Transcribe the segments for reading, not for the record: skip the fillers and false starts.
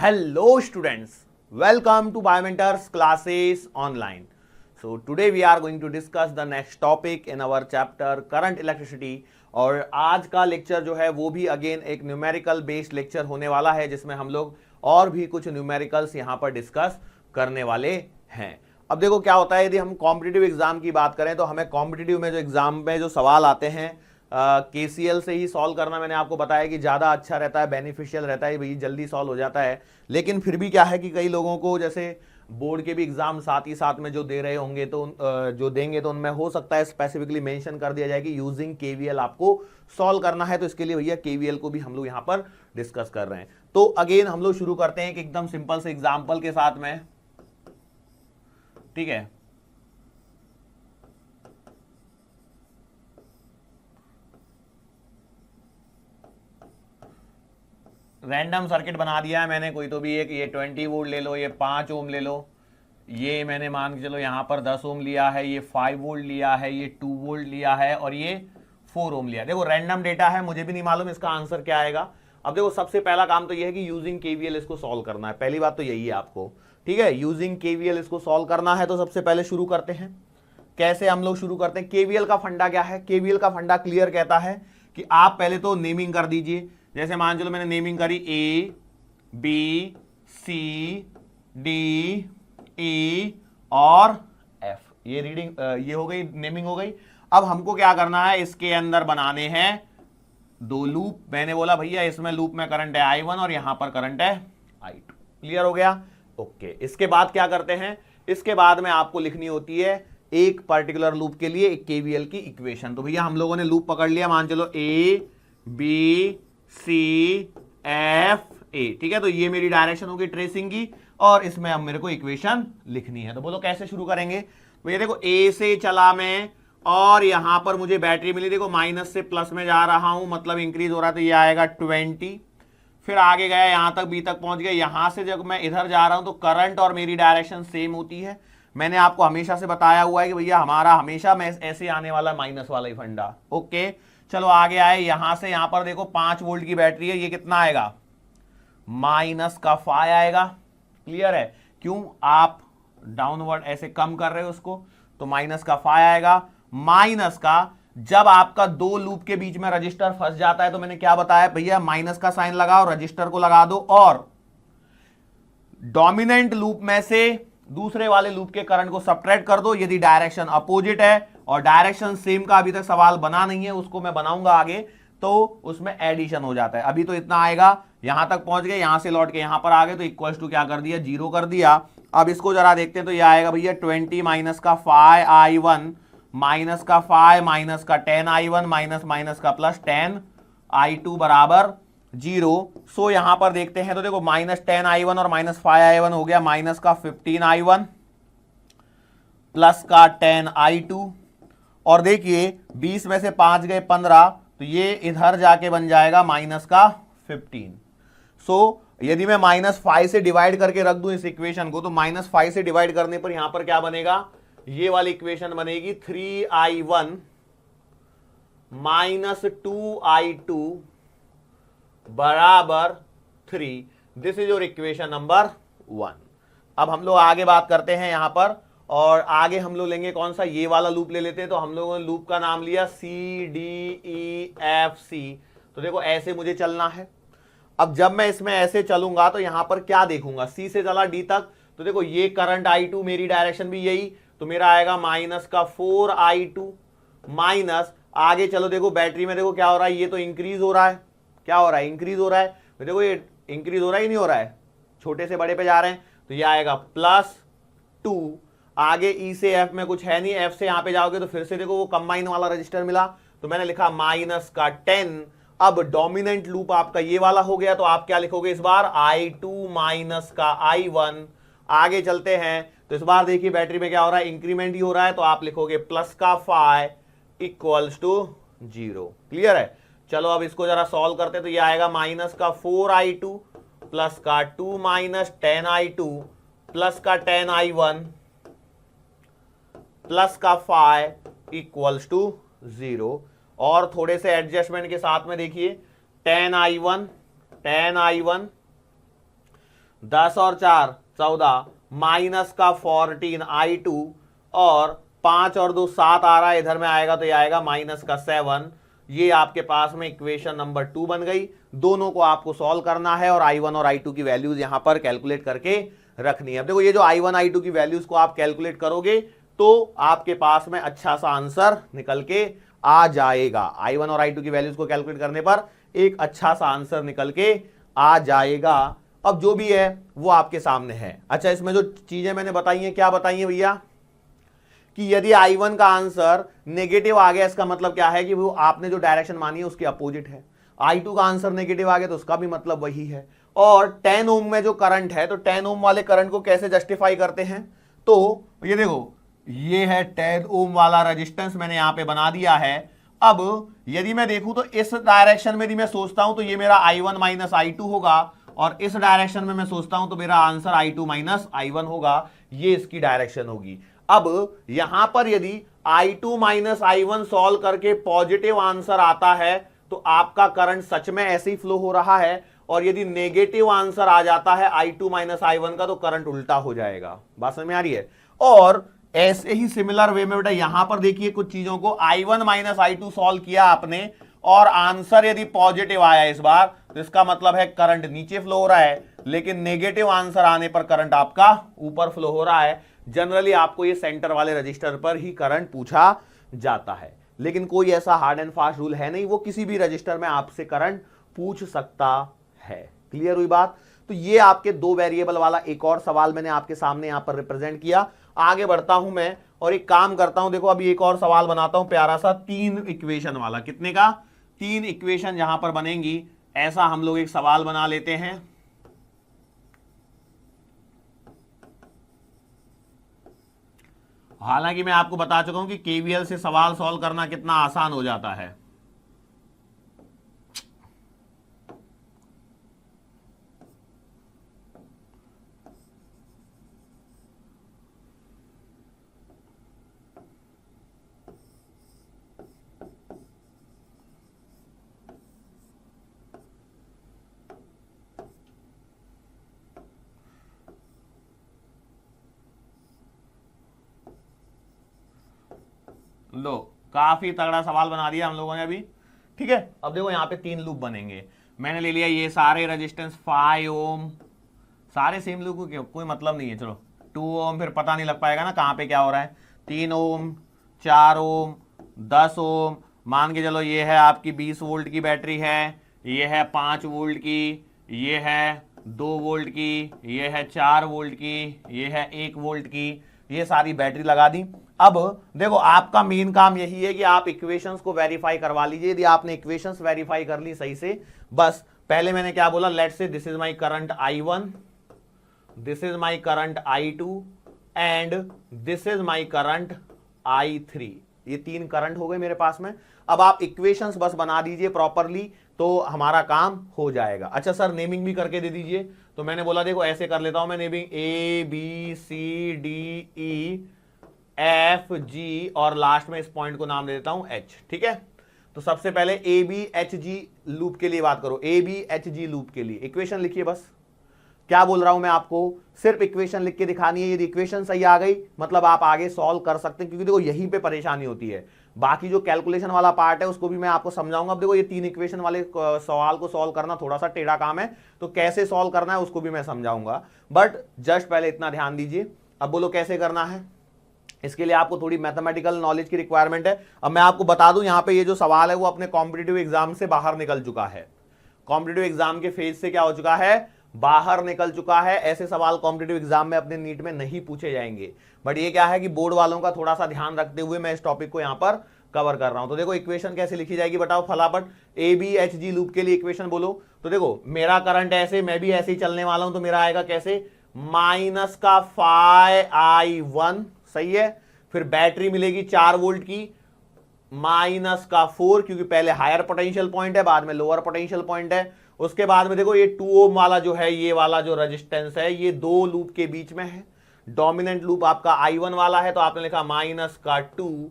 Hello students, welcome to Biomentors classes online. So today we are going to discuss the next topic in our chapter current electricity. और आज का lecture जो है वो भी again एक न्यूमेरिकल बेस्ड लेक्चर होने वाला है, जिसमें हम लोग और भी कुछ न्यूमेरिकल्स यहाँ पर डिस्कस करने वाले हैं। अब देखो क्या होता है, यदि हम कॉम्पिटिटिव एग्जाम की बात करें तो हमें कॉम्पिटिटिव में जो एग्जाम में जो सवाल आते हैं केसीएल से ही सॉल्व करना मैंने आपको बताया कि ज़्यादा अच्छा रहता है, बेनिफिशियल रहता है, भाई जल्दी सॉल्व हो जाता है। लेकिन फिर भी क्या है कि कई लोगों को जैसे बोर्ड के भी एग्जाम साथ ही साथ में जो दे रहे होंगे तो जो देंगे तो उनमें हो सकता है स्पेसिफिकली मेंशन कर दिया जाए कि यूजिंग केवीएल आपको सॉल्व करना है। तो इसके लिए भैया केवीएल को भी हम लोग यहाँ पर डिस्कस कर रहे हैं। तो अगेन हम लोग शुरू करते हैं एक एकदम सिंपल से एग्जाम्पल के साथ में, ठीक है। रैंडम सर्किट बना दिया है मैंने, कोई तो भी एक, ये 20 वोल्ट ले लो, ये 5 ओम ले लो, ये मैंने मान के चलो यहाँ पर 10 ओम लिया है, ये 5 वोल्ट लिया है, ये 2 वोल्ट लिया है और ये 4 ओम लिया है। देखो रैंडम डेटा है, मुझे भी नहीं मालूम इसका आंसर क्या आएगा। अब देखो सबसे पहला काम तो ये है कि यूजिंग केवीएल इसको सॉल्व करना है। पहली बात तो यही है आपको, ठीक है, यूजिंग केवीएल इसको सॉल्व करना है। तो सबसे पहले शुरू करते हैं। कैसे हम लोग शुरू करते हैं? केवीएल का फंडा क्या है? केवीएल का फंडा क्लियर कहता है कि आप पहले तो नेमिंग कर दीजिए। जैसे मान चलो मैंने नेमिंग करी A B C D E और एफ, ये रीडिंग ये हो गई, नेमिंग हो गई। अब हमको क्या करना है, इसके अंदर बनाने हैं दो लूप। मैंने बोला भैया इसमें लूप में करंट है I1 और यहां पर करंट है I2। क्लियर हो गया? ओके। इसके बाद क्या करते हैं, इसके बाद में आपको लिखनी होती है एक पर्टिकुलर लूप के लिए एक केवीएल की इक्वेशन। तो भैया हम लोगों ने लूप पकड़ लिया, मान चलो A B C F A, ठीक है। तो ये मेरी डायरेक्शन होगी ट्रेसिंग की और इसमें अब मेरे को इक्वेशन लिखनी है। तो बोलो कैसे शुरू करेंगे? तो ये देखो ए से चला मैं और यहां पर मुझे बैटरी मिली, देखो माइनस से प्लस में जा रहा हूं, मतलब इंक्रीज हो रहा है, तो ये आएगा 20। फिर आगे गया यहां तक बी तक पहुंच गया। यहां से जब मैं इधर जा रहा हूं तो करंट और मेरी डायरेक्शन सेम होती है। मैंने आपको हमेशा से बताया हुआ है कि भैया हमारा हमेशा ऐसे आने वाला माइनस वाला ही फंडा। ओके चलो आगे आए, यहां से यहां पर देखो 5 वोल्ट की बैटरी है, ये कितना आएगा, माइनस का 5 आएगा। क्लियर है? क्यों? आप डाउनवर्ड ऐसे कम कर रहे हो उसको, तो माइनस का 5 आएगा। माइनस का जब आपका दो लूप के बीच में रजिस्टर फंस जाता है तो मैंने क्या बताया भैया, माइनस का साइन लगाओ, रजिस्टर को लगा दो और डोमिनेंट लूप में से दूसरे वाले लूप के करंट को सब्ट्रैक्ट कर दो यदि डायरेक्शन अपोजिट है। और डायरेक्शन सेम का अभी तक सवाल बना नहीं है, उसको मैं बनाऊंगा आगे, तो उसमें एडिशन हो जाता है। अभी तो इतना आएगा, यहां तक पहुंच गए, यहां से लौट के यहां पर आ गए तो इक्वल टू क्या कर दिया, 0 कर दिया। अब इसको जरा देखते हैं, तो ये आएगा भैया 20 माइनस का 5 I1 माइनस का 5 माइनस का 10 I1 माइनस माइनस का प्लस 10 I2 बराबर 0। सो यहां पर देखते हैं तो देखो माइनस 10 I1 और माइनस 5 I1 हो गया माइनस का 15 I1 प्लस का 10 I2। और देखिए 20 में से 5 गए 15, तो ये इधर जाके बन जाएगा माइनस का 15। सो यदि मैं माइनस 5 से डिवाइड करके रख दूं इस इक्वेशन को, तो माइनस 5 से डिवाइड करने पर यहां पर क्या बनेगा, ये वाली इक्वेशन बनेगी 3I1 माइनस 2I2 बराबर 3। This is your equation number 1। अब हम लोग आगे बात करते हैं यहां पर, और आगे हम लोग लेंगे कौन सा, ये वाला लूप ले लेते हैं। तो हम लोगों ने लूप का नाम लिया CDEFC। तो देखो ऐसे मुझे चलना है। अब जब मैं इसमें ऐसे चलूंगा तो यहां पर क्या देखूंगा, C से चला D तक, तो देखो ये करंट I2, मेरी डायरेक्शन भी यही, तो मेरा आएगा माइनस का 4I2 माइनस, आगे चलो देखो बैटरी में देखो क्या हो रहा है, ये तो इंक्रीज हो रहा है। क्या हो रहा है? इंक्रीज हो रहा है। तो देखो ये इंक्रीज हो रहा है ही नहीं हो रहा है, छोटे से बड़े पे जा रहे हैं, तो ये आएगा प्लस 2। आगे ई से एफ में कुछ है नहीं, एफ से यहां पे जाओगे तो फिर से देखो वो कंबाइन वाला रजिस्टर मिला, तो मैंने लिखा माइनस का 10। अब डोमिनेंट लूप आपका ये वाला हो गया, तो आप क्या लिखोगे इस बार, I2 माइनस का I1। आगे चलते हैं तो इस बार देखिए बैटरी में क्या हो रहा है, इंक्रीमेंट ही हो रहा है, तो आप लिखोगे प्लस का 5 इक्वल्स टू 0। क्लियर है? चलो अब इसको जरा सॉल्व करते हैं, तो ये आएगा माइनस का 4I2 प्लस का 2 माइनस 10I2 प्लस का 10I1 प्लस का 5 इक्वल्स टू 0। और थोड़े से एडजस्टमेंट के साथ में देखिए 10 I1 10 और 4 14 माइनस का 14 I2 और 5 और 2 7 आ रहा है, इधर में आएगा तो ये आएगा माइनस का 7। ये आपके पास में इक्वेशन नंबर 2 बन गई। दोनों को आपको सॉल्व करना है और I1 और I2 की वैल्यूज यहां पर कैलकुलेट करके रखनी है। अब देखो ये जो I1 I2 की वैल्यूज को आप कैलकुलेट करोगे तो आपके पास में अच्छा सा आंसर निकल के आ जाएगा। I1 और I2 की वैल्यूज को कैलकुलेट करने पर एक अच्छा सा आंसर निकल के आ जाएगा। अब जो भी है वो आपके सामने है। अच्छा, इसमें जो चीजें मैंने बताई हैं, क्या बताई हैं भैया, कि यदि I1 का आंसर नेगेटिव आ गया, इसका मतलब क्या है कि वो आपने जो डायरेक्शन मानी है उसके अपोजिट है। I2 का आंसर नेगेटिव आ गया तो उसका भी मतलब वही है। और 10 ओम में जो करंट है, तो 10 ओम वाले करंट को कैसे जस्टिफाई करते हैं, तो ये देखो ये है 10 ओम वाला रेजिस्टेंस मैंने यहां पे बना दिया है। अब यदि मैं देखूं तो इस डायरेक्शन में यदि मैं सोचता हूं तो ये मेरा I1 माइनस I2 होगा, और इस डायरेक्शन में मैं सोचता हूं तो मेरा आंसर I2 माइनस I1 होगा। ये इसकी डायरेक्शन होगी। अब यहां पर यदि I2 माइनस I1 सॉल्व करके पॉजिटिव आंसर आता है तो आपका करंट सच में ऐसे ही फ्लो हो रहा है, और यदि नेगेटिव आंसर आ जाता है I2 माइनस I1 का तो करंट उल्टा हो जाएगा। बात समझ में आ रही है। और ऐसे ही सिमिलर वे में बेटा यहां पर देखिए कुछ चीजों को I1 माइनस I2 सॉल्व किया आपने और आंसर यदि पॉजिटिव आया इस बार तो इसका मतलब है करंट नीचे फ्लो हो रहा है, लेकिन नेगेटिव आंसर आने पर करंट आपका ऊपर फ्लो हो रहा है। जनरली आपको ये सेंटर वाले रजिस्टर पर ही करंट पूछा जाता है, लेकिन कोई ऐसा हार्ड एंड फास्ट रूल है नहीं, वो किसी भी रजिस्टर में आपसे करंट पूछ सकता है। क्लियर हुई बात। तो ये आपके 2 वेरिएबल वाला एक और सवाल मैंने आपके सामने यहां पर रिप्रेजेंट किया। आगे बढ़ता हूं मैं और एक काम करता हूं, देखो अभी एक और सवाल बनाता हूं प्यारा सा 3 इक्वेशन वाला। कितने का? 3 इक्वेशन जहां पर बनेंगी ऐसा हम लोग एक सवाल बना लेते हैं। हालांकि मैं आपको बता चुका हूं कि केवीएल से सवाल सॉल्व करना कितना आसान हो जाता है। लो, काफी तगड़ा सवाल बना दिया हम लोगों ने अभी। ठीक है, अब देखो यहाँ पे 3 लूप बनेंगे। मैंने ले लिया ये सारे रेजिस्टेंस 5 ओम, सारे सेम लूप को कोई मतलब नहीं है। चलो 2 ओम, फिर पता नहीं लग पाएगा ना कहाँ पे क्या हो रहा है। 3 ओम, 4 ओम, 10 ओम, मान के चलो ये है आपकी 20 वोल्ट की बैटरी है, ये है 5 वोल्ट की, ये है 2 वोल्ट की, ये है 4 वोल्ट की, ये है 1 वोल्ट की, ये सारी बैटरी लगा दी। अब देखो आपका मेन काम यही है कि आप इक्वेशंस को वेरीफाई करवा लीजिए। यदि आपने इक्वेशंस वेरीफाई कर ली सही से, बस पहले मैंने क्या बोला, let's say this is my current I1, this is my current I2 and this is my current I3। ये 3 करंट हो गए मेरे पास में। अब आप इक्वेशंस बस बना दीजिए प्रॉपरली तो हमारा काम हो जाएगा। अच्छा सर नेमिंग भी करके दे दीजिए, तो मैंने बोला देखो ऐसे कर लेता हूं मैं नेमिंग, ABCDEFG और लास्ट में इस पॉइंट को नाम दे देता हूं H। ठीक है, तो सबसे पहले ABHG लूप के लिए बात करो। ABHG लूप के लिए इक्वेशन लिखिए। बस क्या बोल रहा हूं मैं आपको, सिर्फ इक्वेशन लिख के दिखानी है। यदि इक्वेशन सही आ गई मतलब आप आगे सॉल्व कर सकते हैं, क्योंकि देखो यहीं पे परेशानी होती है। बाकी जो कैलकुलेशन वाला पार्ट है उसको भी मैं आपको समझाऊंगा। अब देखो ये 3 इक्वेशन वाले सवाल को सॉल्व करना थोड़ा सा टेढ़ा काम है, तो कैसे सॉल्व करना है उसको भी मैं समझाऊंगा। बट जस्ट पहले इतना ध्यान दीजिए। अब बोलो कैसे करना है। इसके लिए आपको थोड़ी मैथमेटिकल नॉलेज की रिक्वायरमेंट है। अब मैं आपको बता दूं, यहाँ पे ये जो सवाल है वो अपने कॉम्पिटिटिव एग्जाम से बाहर निकल चुका है। कॉम्पिटिटिव एग्जाम के फेज से क्या हो चुका है, बाहर निकल चुका है। ऐसे सवाल कॉम्पिटिटिव एग्जाम में अपने नीट में नहीं पूछे जाएंगे। बट ये क्या है कि बोर्ड वालों का थोड़ा सा ध्यान रखते हुए मैं इस टॉपिक को यहां पर कवर कर रहा हूं। तो देखो इक्वेशन कैसे लिखी जाएगी बताओ फटाफट। ABHG लूप के लिए इक्वेशन बोलो। तो देखो मेरा करंट ऐसे, मैं भी ऐसे ही चलने वाला हूं, तो मेरा आएगा कैसे, माइनस का 5I1। सही है, फिर बैटरी मिलेगी 4 वोल्ट की, माइनस का 4, क्योंकि पहले हायर पोटेंशियल पॉइंट है बाद में लोअर पोटेंशियल पॉइंट है। उसके बाद में देखो ये 2 ओम वाला जो है, ये वाला जो रेजिस्टेंस है ये 2 लूप के बीच में है। डोमिनेंट लूप आपका I1 वाला है, तो आपने लिखा माइनस का 2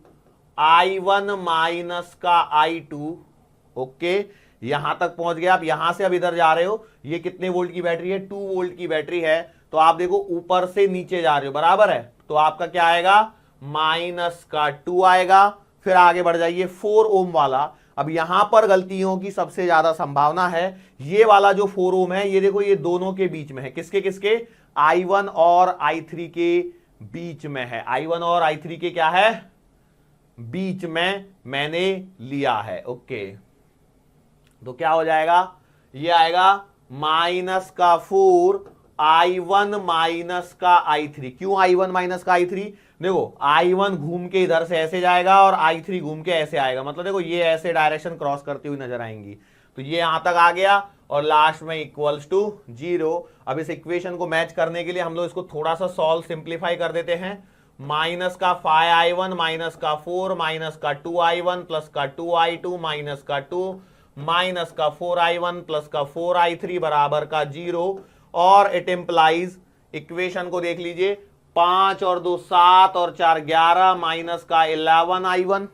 I1 माइनस का I2। ओके, यहां तक पहुंच गया। आप यहां से अब इधर जा रहे हो, ये कितने वोल्ट की बैटरी है, 2 वोल्ट की बैटरी है, तो आप देखो ऊपर से नीचे जा रहे हो, बराबर है, तो आपका क्या आएगा, -2 आएगा। फिर आगे बढ़ जाइए 4 ओम वाला। अब यहां पर गलतियों की सबसे ज्यादा संभावना है, ये वाला जो 4 ओम है, ये देखो ये दोनों के बीच में है, किसके किसके, I1 और I3 के बीच में है, I1 और I3 के क्या है, बीच में मैंने लिया है। ओके, तो क्या हो जाएगा, ये आएगा -4 I1 -I3। क्यों I1 -I3, देखो I1 घूम के इधर से ऐसे जाएगा और I3 घूम के ऐसे आएगा, मतलब देखो ये ऐसे डायरेक्शन क्रॉस करती हुई नजर आएंगी, तो ये यहां तक आ गया और लास्ट में इक्वल्स टू 0। अब इस इक्वेशन को मैच करने के लिए हम लोग इसको थोड़ा सा सॉल्व सिंप्लीफाई कर देते हैं। -5I1 -4 -2I1 +2I2 -2 -4I1 +4I3 बराबर का 0। और इट इंप्लाइज, इक्वेशन को देख लीजिए, 5 और 2 7 और 4 11 -11I1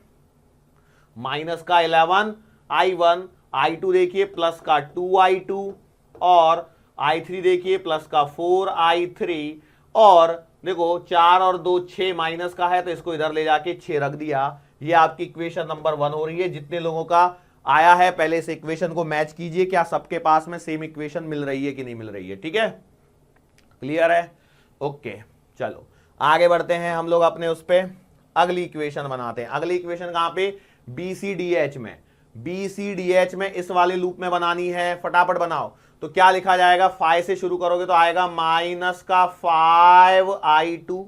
-11I1 I2 देखिए +2I2 और I3 देखिए +4I3। और देखो 4 और 2 6 माइनस का है, तो इसको इधर ले जाके 6 रख दिया। ये आपकी इक्वेशन नंबर 1 हो रही है। जितने लोगों का आया है पहले इस इक्वेशन को मैच कीजिए, क्या सबके पास में सेम इक्वेशन मिल रही है कि नहीं मिल रही है, ठीक है, क्लियर है, ओके। चलो आगे बढ़ते हैं हम लोग अपने उस पे, अगली इक्वेशन बनाते हैं। अगली इक्वेशन कहां पे, BCDH में, BCDH में इस वाले लूप में बनानी है, फटाफट बनाओ। तो क्या लिखा जाएगा, 5 से शुरू करोगे तो आएगा -5I2।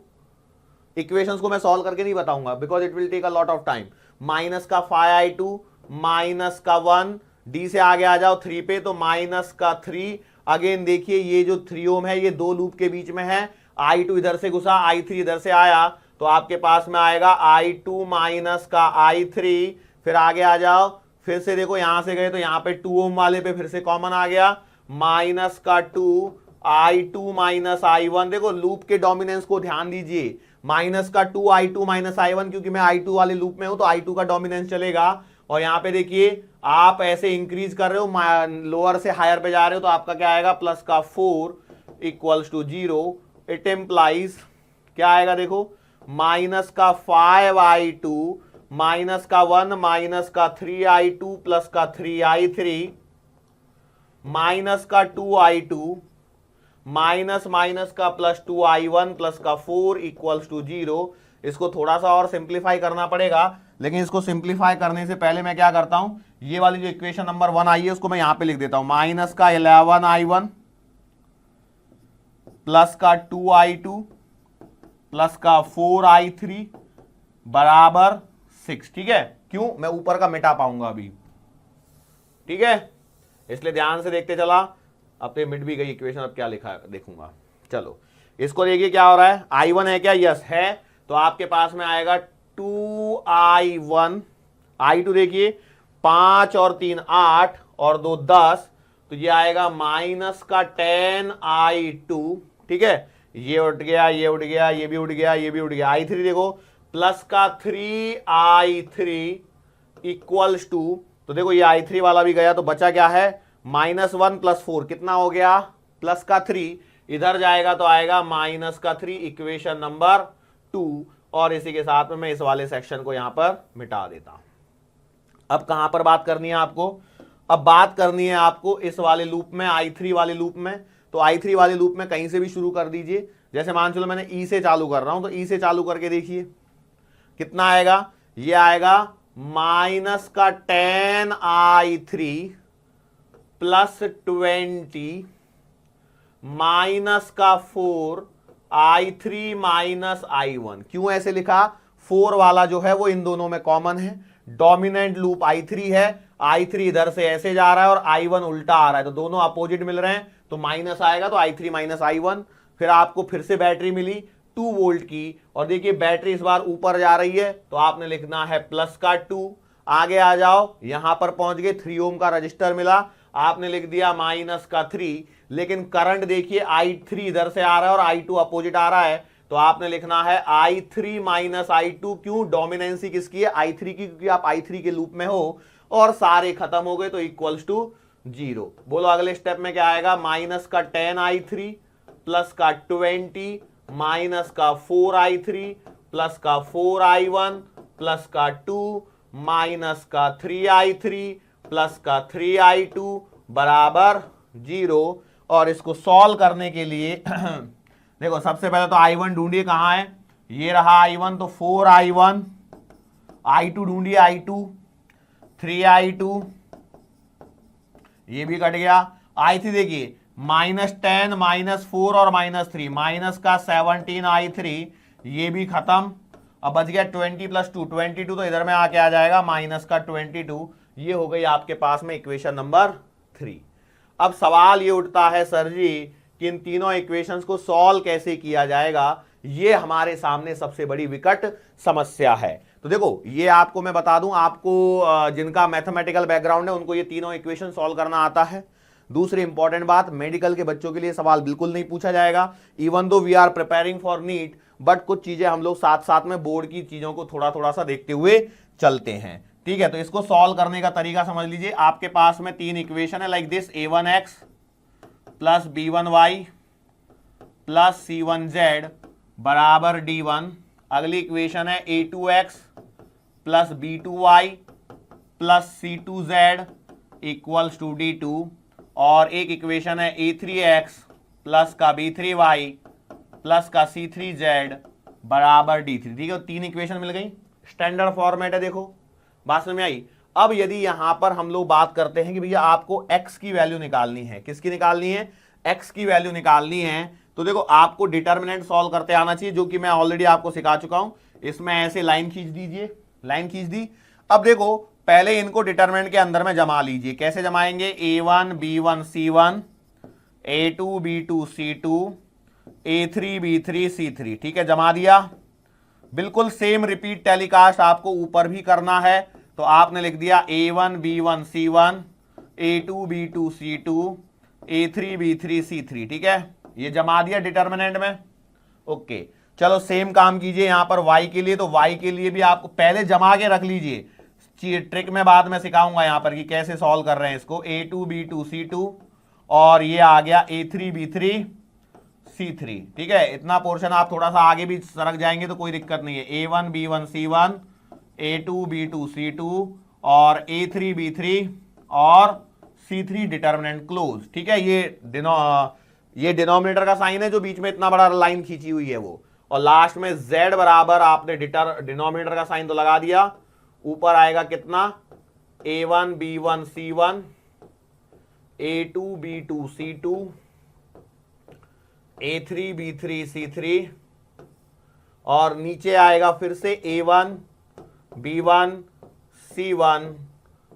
इक्वेशंस को मैं सॉल्व करके नहीं बताऊंगा because it will take a lot of time. -5I2 -1, D से आगे आ जाओ 3 पे, तो -3। अगेन देखिए ये जो 3 ओम है ये दो लूप के बीच में है, I2 इधर से घुसा, I3 इधर से आया, तो आपके पास में आएगा I2 -I3। फिर आगे आ जाओ, फिर से देखो यहां से गए तो यहां पे 2 ओम वाले पे फिर से कॉमन आ गया, -2 I2 -I1। देखो लूप के डोमिनेंस को ध्यान दीजिए, -2 I2 -I1, क्योंकि मैं I2 वाले लूप में हूं तो I2 का डोमिनेंस चलेगा। और यहां पे देखिए आप ऐसे इंक्रीज कर रहे हो, लोअर से हायर पे जा रहे हो, तो आपका क्या आएगा, +4 = 0। इट एम्प्लाइज क्या आएगा, देखो -5I2 -1 -3I2 +3I3 -2I2 +2I1 +4 = 0। इसको थोड़ा सा और सिंप्लीफाई करना पड़ेगा, लेकिन इसको सिंप्लीफाई करने से पहले मैं क्या करता हूं, ये वाली जो इक्वेशन नंबर 1 आई है उसको मैं यहां पे लिख देता हूं, -11I1 +2I2 +4I3 बराबर 6। ठीक है, क्यों, मैं ऊपर का मिटा पाऊंगा अभी, ठीक है, इसलिए ध्यान से देखते चला। अब तो मिट भी गई इक्वेशन, अब क्या लिखा है देखूंगा। चलो इसको देखिए क्या हो रहा है, I1 है क्या, यस है, तो आपके पास में आएगा 2I1। I2 देखिए 5 और 3 8 और 2 10, तो ये आएगा -10I2। ठीक है, ये उठ गया, ये उठ गया, ये भी उठ गया, ये भी उठ गया। I3 देखो +3I3 = तो देखो ये I3 वाला भी गया, तो बचा क्या है, -1 + 4 कितना हो गया, +3, इधर जाएगा तो आएगा -3, इक्वेशन नंबर 2। और इसी के साथ में मैं इस वाले सेक्शन को यहां पर मिटा देता हूं। अब कहां पर बात करनी है आपको, अब बात करनी है आपको इस वाले लूप में, I3 वाले लूप में। तो I3 वाले लूप में कहीं से भी शुरू कर दीजिए, जैसे मान चलो मैंने E से चालू कर रहा हूं, तो E से चालू करके देखिए कितना आएगा, ये आएगा -10I3 +20 -4I3 -I1। क्यों ऐसे लिखा, 4 वाला जो है वो इन दोनों में कॉमन है, डोमिनेंट लूप I3 है, I3 इधर से ऐसे जा रहा है और I1 उल्टा आ रहा है, तो दोनों अपोजिट मिल रहे हैं, तो माइनस आएगा, तो I3 -I1। फिर आपको फिर से बैटरी मिली 2 वोल्ट की, और देखिए बैटरी इस बार ऊपर जा रही है, तो आपने लिखना है +2। आगे आ जाओ, यहां पर पहुंच गए, 3 ओम का रजिस्टर मिला, आपने लिख दिया -3। लेकिन करंट देखिए I3 इधर से आ रहा है और I2 अपोजिट आ रहा है, तो आपने लिखना है I3 -I2। क्यों, डोमिनेंसी किसकी है, I3 की, क्योंकि आप I3 के लूप में हो और सारे खत्म हो गए तो इक्वल्स टू 0। बोलो अगले स्टेप में क्या आएगा, माइनस का 10i3 प्लस का 20 माइनस का 4i3 प्लस का 4i1 प्लस का 2 माइनस का 3i3 प्लस का 3i2 बराबर 0। और इसको सॉल्व करने के लिए देखो सबसे पहले तो i1 ढूंढिए कहां है, ये रहा i1, तो 4i1, i2 ढूंढिए i2, 3i2, ये भी कट गया। i3 देखिए -10 -4 और -3, माइनस का 17i3, ये भी खत्म। अब बच गया 20 + 2, 22 तो इधर में आके आ जाएगा माइनस का 22। ये हो गई आपके पास में इक्वेशन नंबर 3। अब सवाल ये उठता है सर जी कि इन तीनों इक्वेशंस को सॉल्व कैसे किया जाएगा, ये हमारे सामने सबसे बड़ी विकट समस्या है। तो देखो ये आपको मैं बता दूं, आपको जिनका मैथमेटिकल बैकग्राउंड है उनको ये तीनों इक्वेशन सॉल्व करना आता है। दूसरी इंपॉर्टेंट बात, मेडिकल के बच्चों के लिए सवाल बिल्कुल नहीं पूछा जाएगा, even though we are preparing for NEET, but कुछ चीजें हम लोग साथ साथ में बोर्ड की चीजों को थोड़ा थोड़ा सा देखते हुए चलते हैं। ठीक है, तो इसको सॉल्व करने का तरीका समझ लीजिए। आपके पास में तीन इक्वेशन है like this, a1x plus b1y plus c1z बराबर d1। अगली इक्वेशन है a2x plus b2y plus c2z equals to d2। और एक इक्वेशन है a3x प्लस का b3y प्लस का c3z बराबर d3। ठीक है, तीन इक्वेशन मिल गई, स्टैंडर्ड फॉर्मेट है। देखो बात समझ में आई। अब यदि यहां पर हम लोग बात करते हैं कि भैया आपको x की वैल्यू निकालनी है, किसकी निकालनी है, x की वैल्यू निकालनी है, तो देखो आपको डिटर्मिनेंट सॉल्व करते आना चाहिए, जो कि मैं ऑलरेडी आपको सिखा चुका हूं। इसमें ऐसे लाइन खींच दीजिए, लाइन खींच दी। अब देखो पहले इनको डिटर्मिनेंट के अंदर में जमा लीजिए। कैसे जमाएंगे, a1 b1 c1, a2 b2 c2, a3 b3 c3। ठीक है, जमा दिया। बिल्कुल सेम रिपीट टेलीकास्ट आपको ऊपर भी करना है, तो आपने लिख दिया a1 b1 c1, a2 b2 c2, a3 b3 c3। ठीक है, ये जमा दिया डिटर्मिनेंट में। ओके, चलो सेम काम कीजिए यहां पर y के लिए। तो y के लिए भी आपको पहले जमा के रख लीजिए, ट्रिक में बाद में सिखाऊंगा यहां पर कि कैसे सॉल्व कर रहे हैं इसको। a2 b2 c2 और ये आ गया a3 b3 c3। ठीक है, इतना पोर्शन आप थोड़ा सा आगे भी सरक जाएंगे तो कोई दिक्कत नहीं है। a1 b1 c1, a2 b2 c2 और a3 b3 और c3 डिटर्मिनेंट क्लोज। ठीक है, ये डिनोमिनेटर का साइन है जो बीच में इतना बड़ा लाइन खींची हुई है वो, और लास्ट में z बराबर आपने डिनोमिनेटर का साइन तो लगा दिया। ऊपर आएगा कितना, a1 b1 c1, a2 b2 c2, a3 b3 c3 और नीचे आएगा फिर से a1 b1 c1,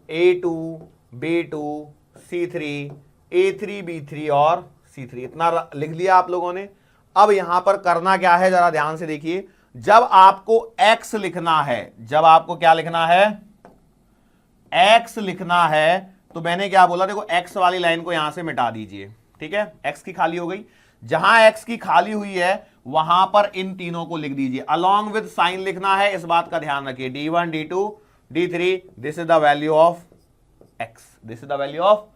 a2 b2 c3, a3 b3 और c3। इतना लिख लिया आप लोगों ने। अब यहां पर करना क्या है, जरा ध्यान से देखिए। जब आपको x लिखना है, जब आपको क्या लिखना है, x लिखना है, तो मैंने क्या बोला, देखो x वाली लाइन को यहां से मिटा दीजिए। ठीक है, x की खाली हो गई। जहां x की खाली हुई है वहां पर इन तीनों को लिख दीजिए, अलॉन्ग विद साइन लिखना है, इस बात का ध्यान रखिए। d1 d2 d3, this is the value of x, this is the value of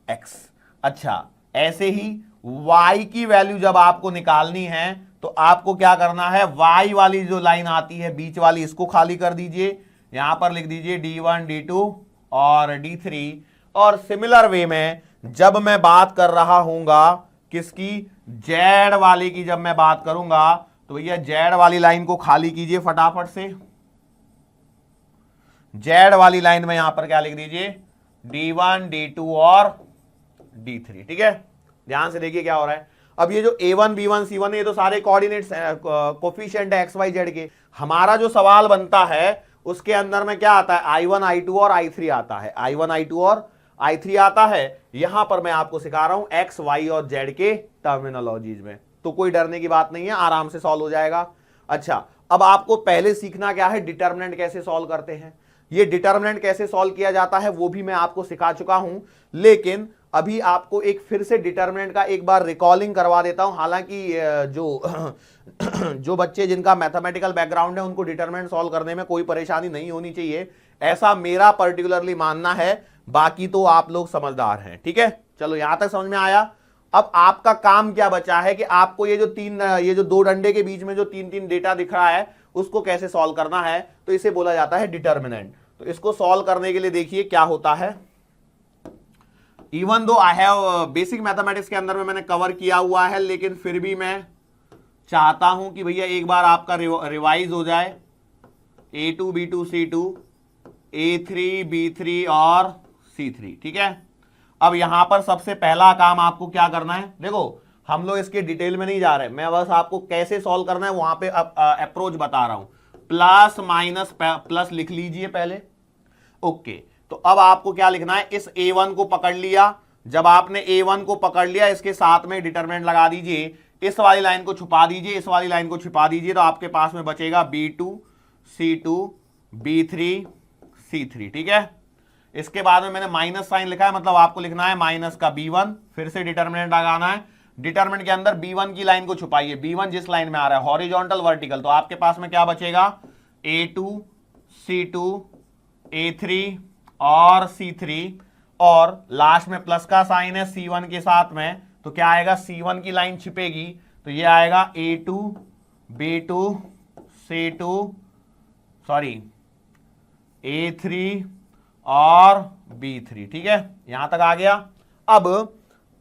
x। अच्छा, ऐसे ही y की वैल्यू जब आपको निकालनी है तो आपको क्या करना है, y वाली जो लाइन आती है बीच वाली, इसको खाली कर दीजिए। यहां पर लिख दीजिए d1 d2 और d3। और सिमिलर वे में जब मैं बात कर रहा हूंगा किसकी, z वाली की, जब मैं बात करूंगा तो भैया z वाली लाइन को खाली कीजिए फटाफट से। z वाली लाइन में यहां पर क्या लिख दीजिए, d1 d2 और d3। ठीक है, ध्यान से देखिए क्या हो रहा है। अब ये जो a1 b1 c1 ये तो सारे कोऑर्डिनेट्स कोफिशिएंट है x y z के। हमारा जो सवाल बनता है उसके अंदर में क्या आता है, i1 i2 और i3 आता है, i1 i2 और i3 आता है। यहां पर मैं आपको सिखा रहा हूं x y और z के टर्मिनोलॉजीज में, तो कोई डरने की बात नहीं है, आराम से सॉल्व हो जाएगा। अच्छा, अब आपको पहले सीखना क्या है, डिटर्मिनेंट कैसे सॉल्व करते हैं। ये डिटर्मिनेंट कैसे सॉल्व किया जाता है वो भी मैं आपको सिखा चुका हूं, लेकिन अभी आपको एक फिर से डिटर्मिनेंट का एक बार रिकॉलिंग करवा देता हूं। हालांकि जो बच्चे जिनका मैथमेटिकल बैकग्राउंड है उनको डिटर्मिनेंट सॉल्व करने में कोई परेशानी नहीं होनी चाहिए। ऐसा मेरा पर्टिकुलरली मानना है, बाकी तो आप लोग समझदार हैं। ठीक है, चलो यहां तक समझ में आया। अब आपका काम क्या बचा है कि आपको ये जो दो डंडे के बीच में जो तीन तीन डेटा दिख रहा है उसको कैसे सॉल्व करना है। तो इसे बोला जाता है डिटर्मिनेंट। तो इसको सॉल्व करने के लिए देखिए क्या होता है। Even though I have basic mathematics के अंदर में मैंने कवर किया हुआ है, लेकिन फिर भी मैं चाहता हूं कि भैया एक बार आपका रिवाइज हो जाए। A2 B2 C2 A3 B3 और C3। ठीक है, अब यहां पर सबसे पहला काम आपको क्या करना है, देखो हम लोग इसके डिटेल में नहीं जा रहे, मैं बस आपको कैसे सॉल्व करना है वहां पे अप्रोच बता रहा हूं। प्लस माइनस प्लस लिख लीजिए पहले। ओके, तो अब आपको क्या लिखना है, इस A1 को पकड़ लिया। जब आपने A1 को पकड़ लिया, इसके साथ में डिटरमिनेंट लगा दीजिए, इस वाली लाइन को छुपा दीजिए, इस वाली लाइन को छुपा दीजिए, तो आपके पास में बचेगा B2 C2 B3 C3। ठीक है, इसके बाद में मैंने माइनस साइन लिखा है, मतलब आपको लिखना है माइनस का B1, फिर से डिटरमिनेंट लगाना है। डिटरमिनेंट के अंदर B1 की लाइन को छुपाइए, B1 जिस लाइन में आ रहा है हॉरिजॉन्टल वर्टिकल, तो आपके पास में क्या बचेगा A2 C2 A3 और C3, और लास्ट में प्लस का साइन है C1 के साथ में, तो क्या आएगा C1 की लाइन छिपेगी, तो ये आएगा A2 B2 C2 sorry A3 और B3। ठीक है, यहां तक आ गया।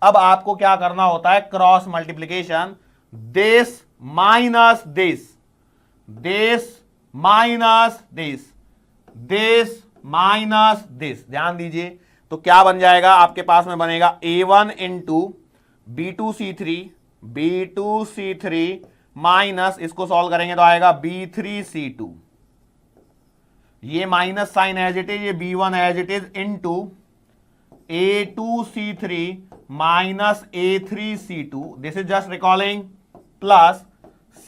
अब आपको क्या करना होता है, cross multiplication, this minus this, this minus this, this minus this. ध्यान दीजिए, तो क्या बन जाएगा, आपके पास में बनेगा A1 into B2C3 B2C3 minus, इसको सॉल्व करेंगे तो आएगा B3C2, ये minus sign as it is, ये B1 as it is, into A2C3 minus A3C2, this is just recalling, plus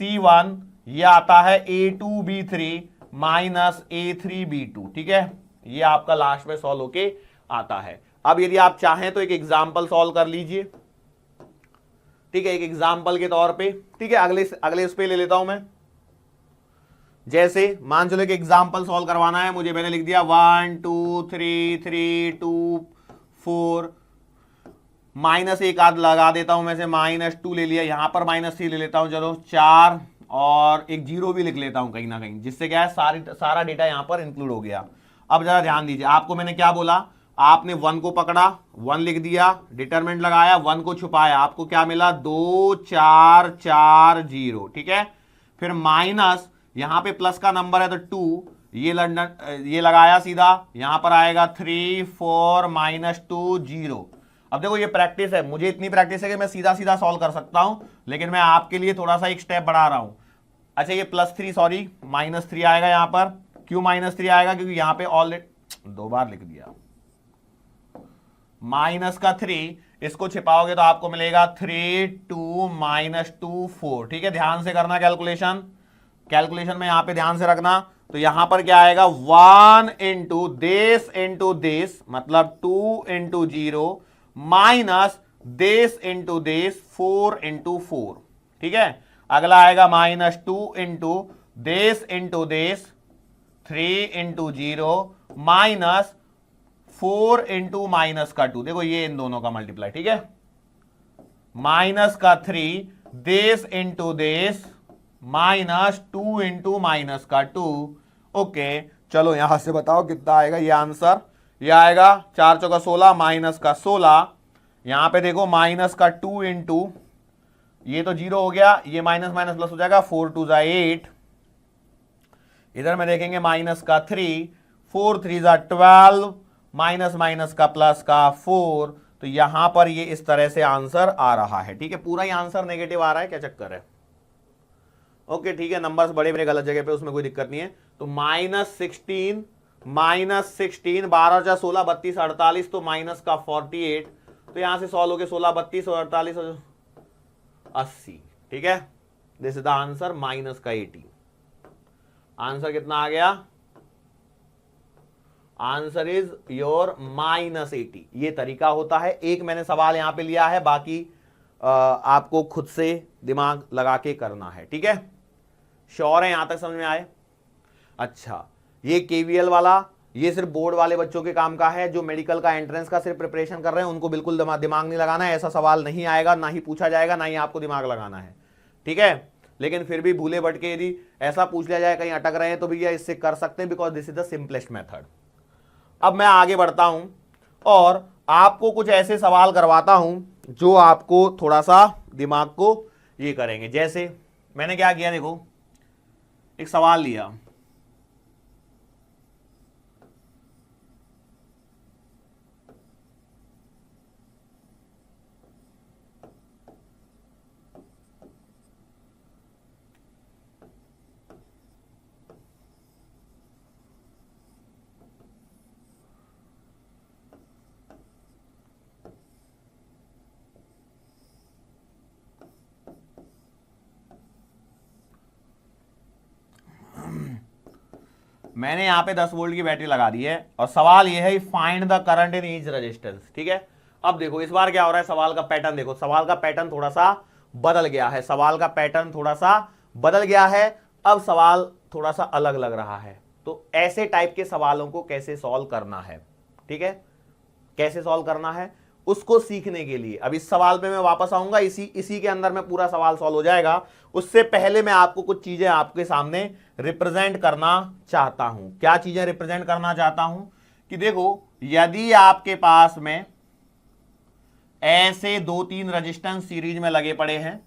C1, ये आता है A2B3 माइनस A3B2। ठीक है, ये आपका लास्ट में सॉल्व होके आता है। अब यदि आप चाहें तो एक एग्जाम्पल सॉल्व कर लीजिए। ठीक है, एक एग्जाम्पल के तौर पे। ठीक है, अगले इस पे ले लेता हूं मैं। जैसे मान चलो कि एग्जाम्पल सॉल्व करवाना है मुझे, मैंने लिख दिया 1 2 3 3 2 4, माइनस एक आध लगा देता हूं मैं से, -2 ले लिया, यहां पर -3 ले लेता हूं, चलो 4, और एक 0 भी लिख लेता हूं कहीं ना कहीं, जिससे क्या है सारा डेटा यहां पर इंक्लूड हो गया। अब जरा ध्यान दीजिए, आपको मैंने क्या बोला, आपने 1 को पकड़ा, 1 लिख दिया, डिटरमिनेंट लगाया, 1 को छुपाया, आपको क्या मिला 2 4 4 0। ठीक है, फिर माइनस, यहां पे प्लस का नंबर है तो 2, ये लगाया सीधा, यहां पर आएगा 3 4 -2 0। अब देखो ये प्रैक्टिस है, मुझे इतनी प्रैक्टिस है कि मैं सीधा सीधा सॉल्व कर सकता हूं, लेकिन मैं आपके लिए थोड़ा सा एक स्टेप बढ़ा रहा हूं। अच्छा, ये +3 सॉरी -3 आएगा यहां पर। क्यों -3 आएगा, क्योंकि यहां पे ऑलरेडी 2 बार लिख दिया। -3, इसको छिपाओगे तो आपको मिलेगा 3 2 -2 4। ठीक है, ध्यान से करना कैलकुलेशन में यहां पे ध्यान से रखना। तो यहां पर क्या आएगा 1 इंटू दिस मतलब 2 into 0 minus this into this 4 into 4। ठीक है, अगला आएगा -2 into this 3 into 0 minus 4 into -2। देखो ये इन दोनों का मल्टीप्लाई। ठीक है, -3 this into this -2 into -2। Okay, चलो यहां से बताओ कितना आएगा ये आंसर। ये आएगा 4 चौका 16 -16। यहां पे देखो -2 इंटू, ये तो 0 हो गया, ये माइनस माइनस प्लस हो जाएगा, 4 2 8। इधर में देखेंगे -3, 4 3 12, माइनस माइनस का प्लस का 4। तो यहां पर ये इस तरह से आंसर आ रहा है। ठीक है, पूरा ही आंसर नेगेटिव आ रहा है, क्या चक्कर है। ओके, ठीक है, नंबर्स बड़े बड़े गलत जगह पे, उसमें कोई दिक्कत नहीं है। तो -16 12 × 16 32 48, तो माइनस का 48। तो यहां से सॉल्व हो गए 16 32 और 48 80। ठीक है, this is the answer -80। Answer कितना आ गया, आंसर इज योर -80। ये तरीका होता है। एक मैंने सवाल यहां पे लिया है, बाकी आपको खुद से दिमाग लगा के करना है। ठीक है, श्योर है, यहां तक समझ में आए। अच्छा, ये केवीएल वाला, ये सिर्फ बोर्ड वाले बच्चों के काम का है, जो मेडिकल का एंट्रेंस का सिर्फ प्रिपरेशन कर रहे हैं उनको बिल्कुल दिमाग नहीं लगाना है, ऐसा सवाल नहीं आएगा, ना ही पूछा जाएगा, ना ही आपको दिमाग लगाना है, ठीक है। लेकिन फिर भी भूले भटके यदि ऐसा पूछ लिया जाए कहीं अटक रहे हैं तो भैया इससे कर सकते हैं, because this is the simplest method. अब मैं आगे बढ़ता हूं और आपको कुछ ऐसे सवाल करवाता हूं जो आपको थोड़ा सा दिमाग को ये करेंगे। जैसे मैंने क्या किया, देखो एक सवाल लिया, मैंने यहां पे 10 वोल्ट की बैटरी लगा दी है और सवाल यह है find the current in each resistance, ठीक है। अब देखो इस बार क्या हो रहा है, सवाल का पैटर्न देखो, सवाल का पैटर्न थोड़ा सा बदल गया है, सवाल का पैटर्न थोड़ा सा बदल गया है, अब सवाल थोड़ा सा अलग लग रहा है। तो ऐसे टाइप के सवालों को कैसे सॉल्व करना है, ठीक है, कैसे सॉल्व करना है उसको सीखने के लिए अब इस सवाल पे मैं वापस आऊंगा, इसी के अंदर में पूरा सवाल सॉल्व हो जाएगा। उससे पहले मैं आपको कुछ चीजें आपके सामने रिप्रेजेंट करना चाहता हूं। क्या चीजें रिप्रेजेंट करना चाहता हूं कि देखो यदि आपके पास में ऐसे 2-3 रेजिस्टेंस सीरीज में लगे पड़े हैं,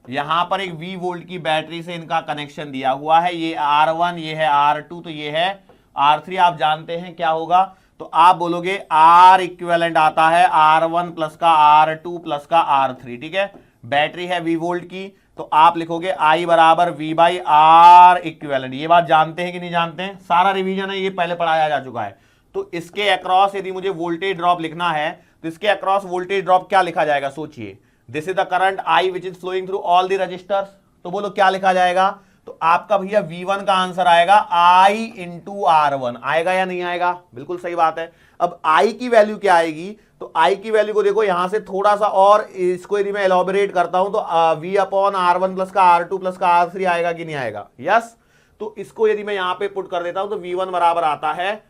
यहां पर एक V वोल्ट की बैटरी से इनका कनेक्शन दिया हुआ है, ये R1, ये है R2, तो ये है R3। आप जानते हैं क्या होगा, तो आप बोलोगे R इक्विवेलेंट आता है R1 प्लस का R2 प्लस का R3, ठीक है। बैटरी है V वोल्ट की, तो आप लिखोगे I बराबर V बाई R इक्विवेलेंट। ये बात जानते हैं कि नहीं जानते हैं, सारा रिवीजन है, ये पहले पढ़ाया जा चुका है। तो इसके अक्रॉस यदि मुझे वोल्टेज ड्रॉप लिखना है तो इसके अक्रॉस वोल्टेज ड्रॉप क्या लिखा जाएगा, सोचिए, this is the current I which is flowing through all the registers, तो बोलो क्या लिखा जाएगा, तो आपका भैया V1 का आंसर आएगा I इंटू R1, आएगा या नहीं आएगा, बिल्कुल सही बात है। अब I की वैल्यू क्या आएगी, तो I की वैल्यू को देखो यहां से थोड़ा सा और इसको यदि मैं एलॉबरेट करता हूं तो V अपॉन R1 प्लस का R2 प्लस का R3 आएगा कि नहीं आएगा, यस। तो इसको यदि मैं यहां पे पुट कर देता हूं तो V1 बराबर आता है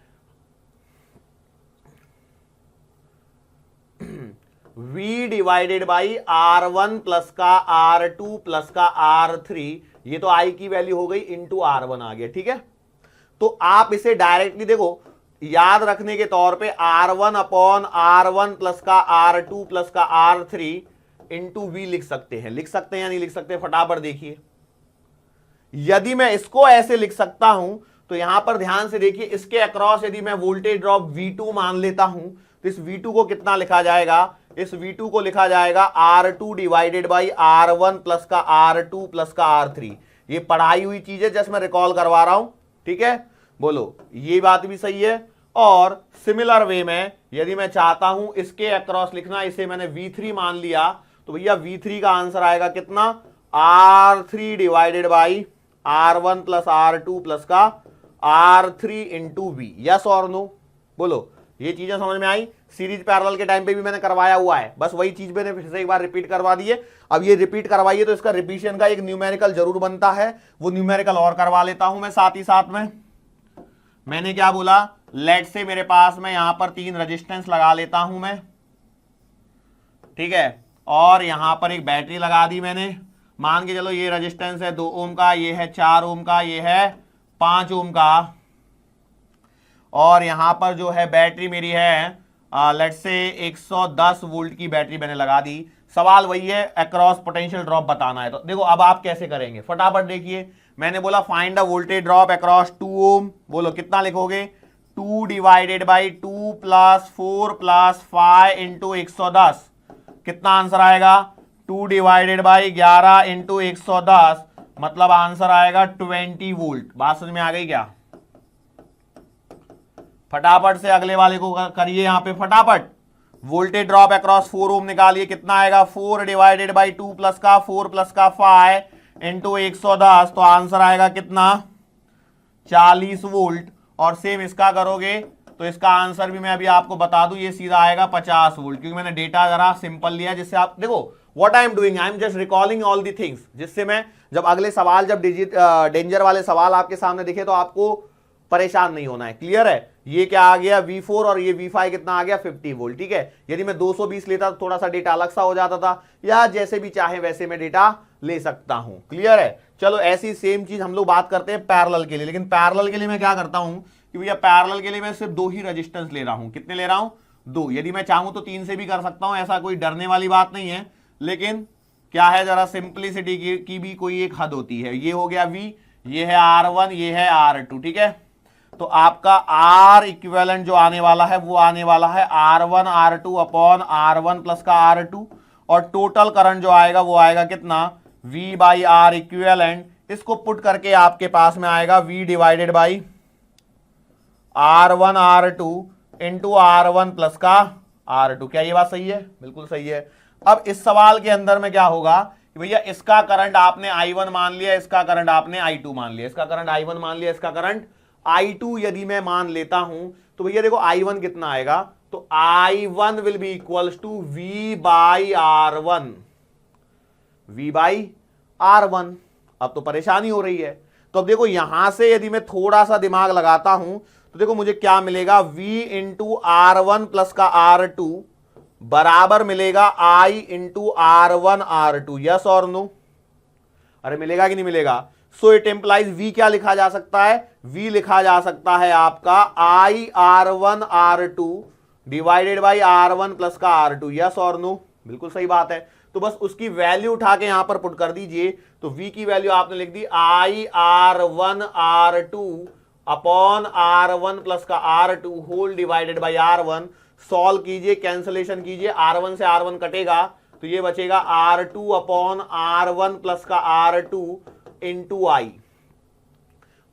V divided by R1 plus का R2 प्लस का R3, ये तो I की वैल्यू हो गई, इंटू R1 आ गया, ठीक है। तो आप इसे डायरेक्टली देखो याद रखने के तौर पे R1 अपॉन R1 प्लस का R2 प्लस का R3 इंटू V लिख सकते हैं, लिख सकते हैं या नहीं लिख सकते, फटाफट देखिए। यदि मैं इसको ऐसे लिख सकता हूं तो यहां पर ध्यान से देखिए, इसके अक्रॉस यदि मैं वोल्टेज ड्रॉप V2 मान लेता हूं तो इस V2 को कितना लिखा जाएगा, इस V2 को लिखा जाएगा R2 divided by R1 plus का R2 प्लस का R3। ये पढ़ाई हुई चीज है, जस्ट मैं रिकॉल करवा रहा हूं, ठीक है। बोलो ये बात भी सही है। और सिमिलर वे में यदि मैं चाहता हूं इसके अक्रॉस लिखना, इसे मैंने V3 मान लिया, तो भैया V3 का आंसर आएगा कितना, R3 divided by R1 plus R2 plus का R3 इंटू V, यस और नो, बोलो ये चीजें समझ में आई। सीरीज पैरेलल के टाइम पे भी मैंने करवाया हुआ है, बस वही चीज मैंने फिर से एक बार रिपीट करवा दी है। अब ये रिपीट करवाइए तो इसका रिपीशन का एक न्यूमेरिकल जरूर बनता है, वो न्यूमेरिकल और करवा लेता हूं मैं साथ ही साथ में। मैंने क्या बोला, लेट से मेरे पास में यहां पर 3 रेजिस्टेंस लगा लेता हूं मैं, ठीक है, और यहां पर एक बैटरी लगा दी मैंने, मान के चलो ये रेजिस्टेंस है 2 ओम का, ये है 4 ओम का, ये है 5 ओम का, और यहां पर जो है बैटरी मेरी है लेट से 110 वोल्ट की बैटरी मैंने लगा दी। सवाल वही है, अक्रॉस पोटेंशियल ड्रॉप बताना है। तो देखो अब आप कैसे करेंगे, फटाफट देखिए। मैंने बोला find the voltage drop across 2 ओम, बोलो कितना लिखोगे, 2 divided by 2 plus 4 plus 5 into 110, कितना आंसर आएगा, 2 डिवाइडेड बाई 11 इंटू 110, मतलब आंसर आएगा 20 वोल्ट। बात समझ में आ गई क्या, फटाफट से अगले वाले को करिए यहां पे फटाफट। वोल्टेज ड्रॉप अक्रॉस 4 ओम निकालिए, कितना आएगा, 4 डिवाइडेड बाई 2 प्लस का 4 प्लस का 5 इंटू 110, तो आंसर आएगा कितना, 40 वोल्ट। और सेम इसका करोगे तो इसका आंसर भी मैं अभी आपको बता दूं, ये सीधा आएगा 50 वोल्ट, क्योंकि मैंने डेटा जरा सिंपल लिया, जिससे आप देखो what I am doing, I am just recalling all the things, जिससे मैं जब अगले सवाल, जब डेंजर वाले सवाल आपके सामने दिखे तो आपको परेशान नहीं होना है। क्लियर है? ये क्या आ गया V4 और ये V5 कितना आ गया 50 वोल्ट। ठीक है, यदि मैं 220 लेता तो थोड़ा सा डेटा अलग सा हो जाता था, या जैसे भी चाहे वैसे मैं डेटा ले सकता हूं। क्लियर है? चलो ऐसी सेम चीज हम लोग बात करते हैं पैरेलल के लिए, लेकिन पैरेलल के लिए मैं क्या करता हूं कि भैया पैरेलल के लिए मैं सिर्फ 2 ही रेजिस्टेंस ले रहा हूं। कितने ले रहा हूं? 2। यदि मैं चाहूं तो 3 से भी कर सकता हूं, ऐसा कोई डरने वाली बात नहीं है, लेकिन क्या है जरा सिंप्लिसिटी की भी कोई एक हद होती है। ये हो गया V, ये है R1, ये है R2। ठीक है, तो आपका R इक्विवेलेंट जो आने वाला है वो आने वाला है R1 R2 upon R1 plus का R2, और टोटल करंट जो आएगा वो आएगा कितना? V by R equivalent. इसको पुट करके आपके पास में आएगा V divided by R1 R2 into R1 plus का R2। क्या ये बात सही है? बिल्कुल सही है। अब इस सवाल के अंदर में क्या होगा कि भैया इसका करंट आपने I1 मान लिया, इसका करंट आपने I2 मान लिया, इसका करंट I1 मान लिया, इसका करंट I2 यदि मैं मान लेता हूं तो भैया देखो I1 कितना आएगा, तो I1 will be equals to V by R1, V by R1। अब तो परेशानी हो रही है, तो अब देखो यहां से यदि मैं थोड़ा सा दिमाग लगाता हूं तो देखो मुझे क्या मिलेगा, V इंटू R1 प्लस का R2 बराबर मिलेगा I into R1 R2। Yes और नो? अरे मिलेगा कि नहीं मिलेगा? सो इट इंप्लाइज V क्या लिखा जा सकता है? V लिखा जा सकता है आपका I R1 R2 divided by R1 plus का R2। यस और नो? बिल्कुल सही बात है। तो बस उसकी वैल्यू उठा के यहां पर पुट कर दीजिए, तो V की वैल्यू आपने लिख दी I R1 R2 upon R1 plus का R2 whole divided by R1। Solve कीजिए, कैंसलेशन कीजिए, R1 से R1 कटेगा तो ये बचेगा R2 अपॉन R1 प्लस का R2 इंटू I।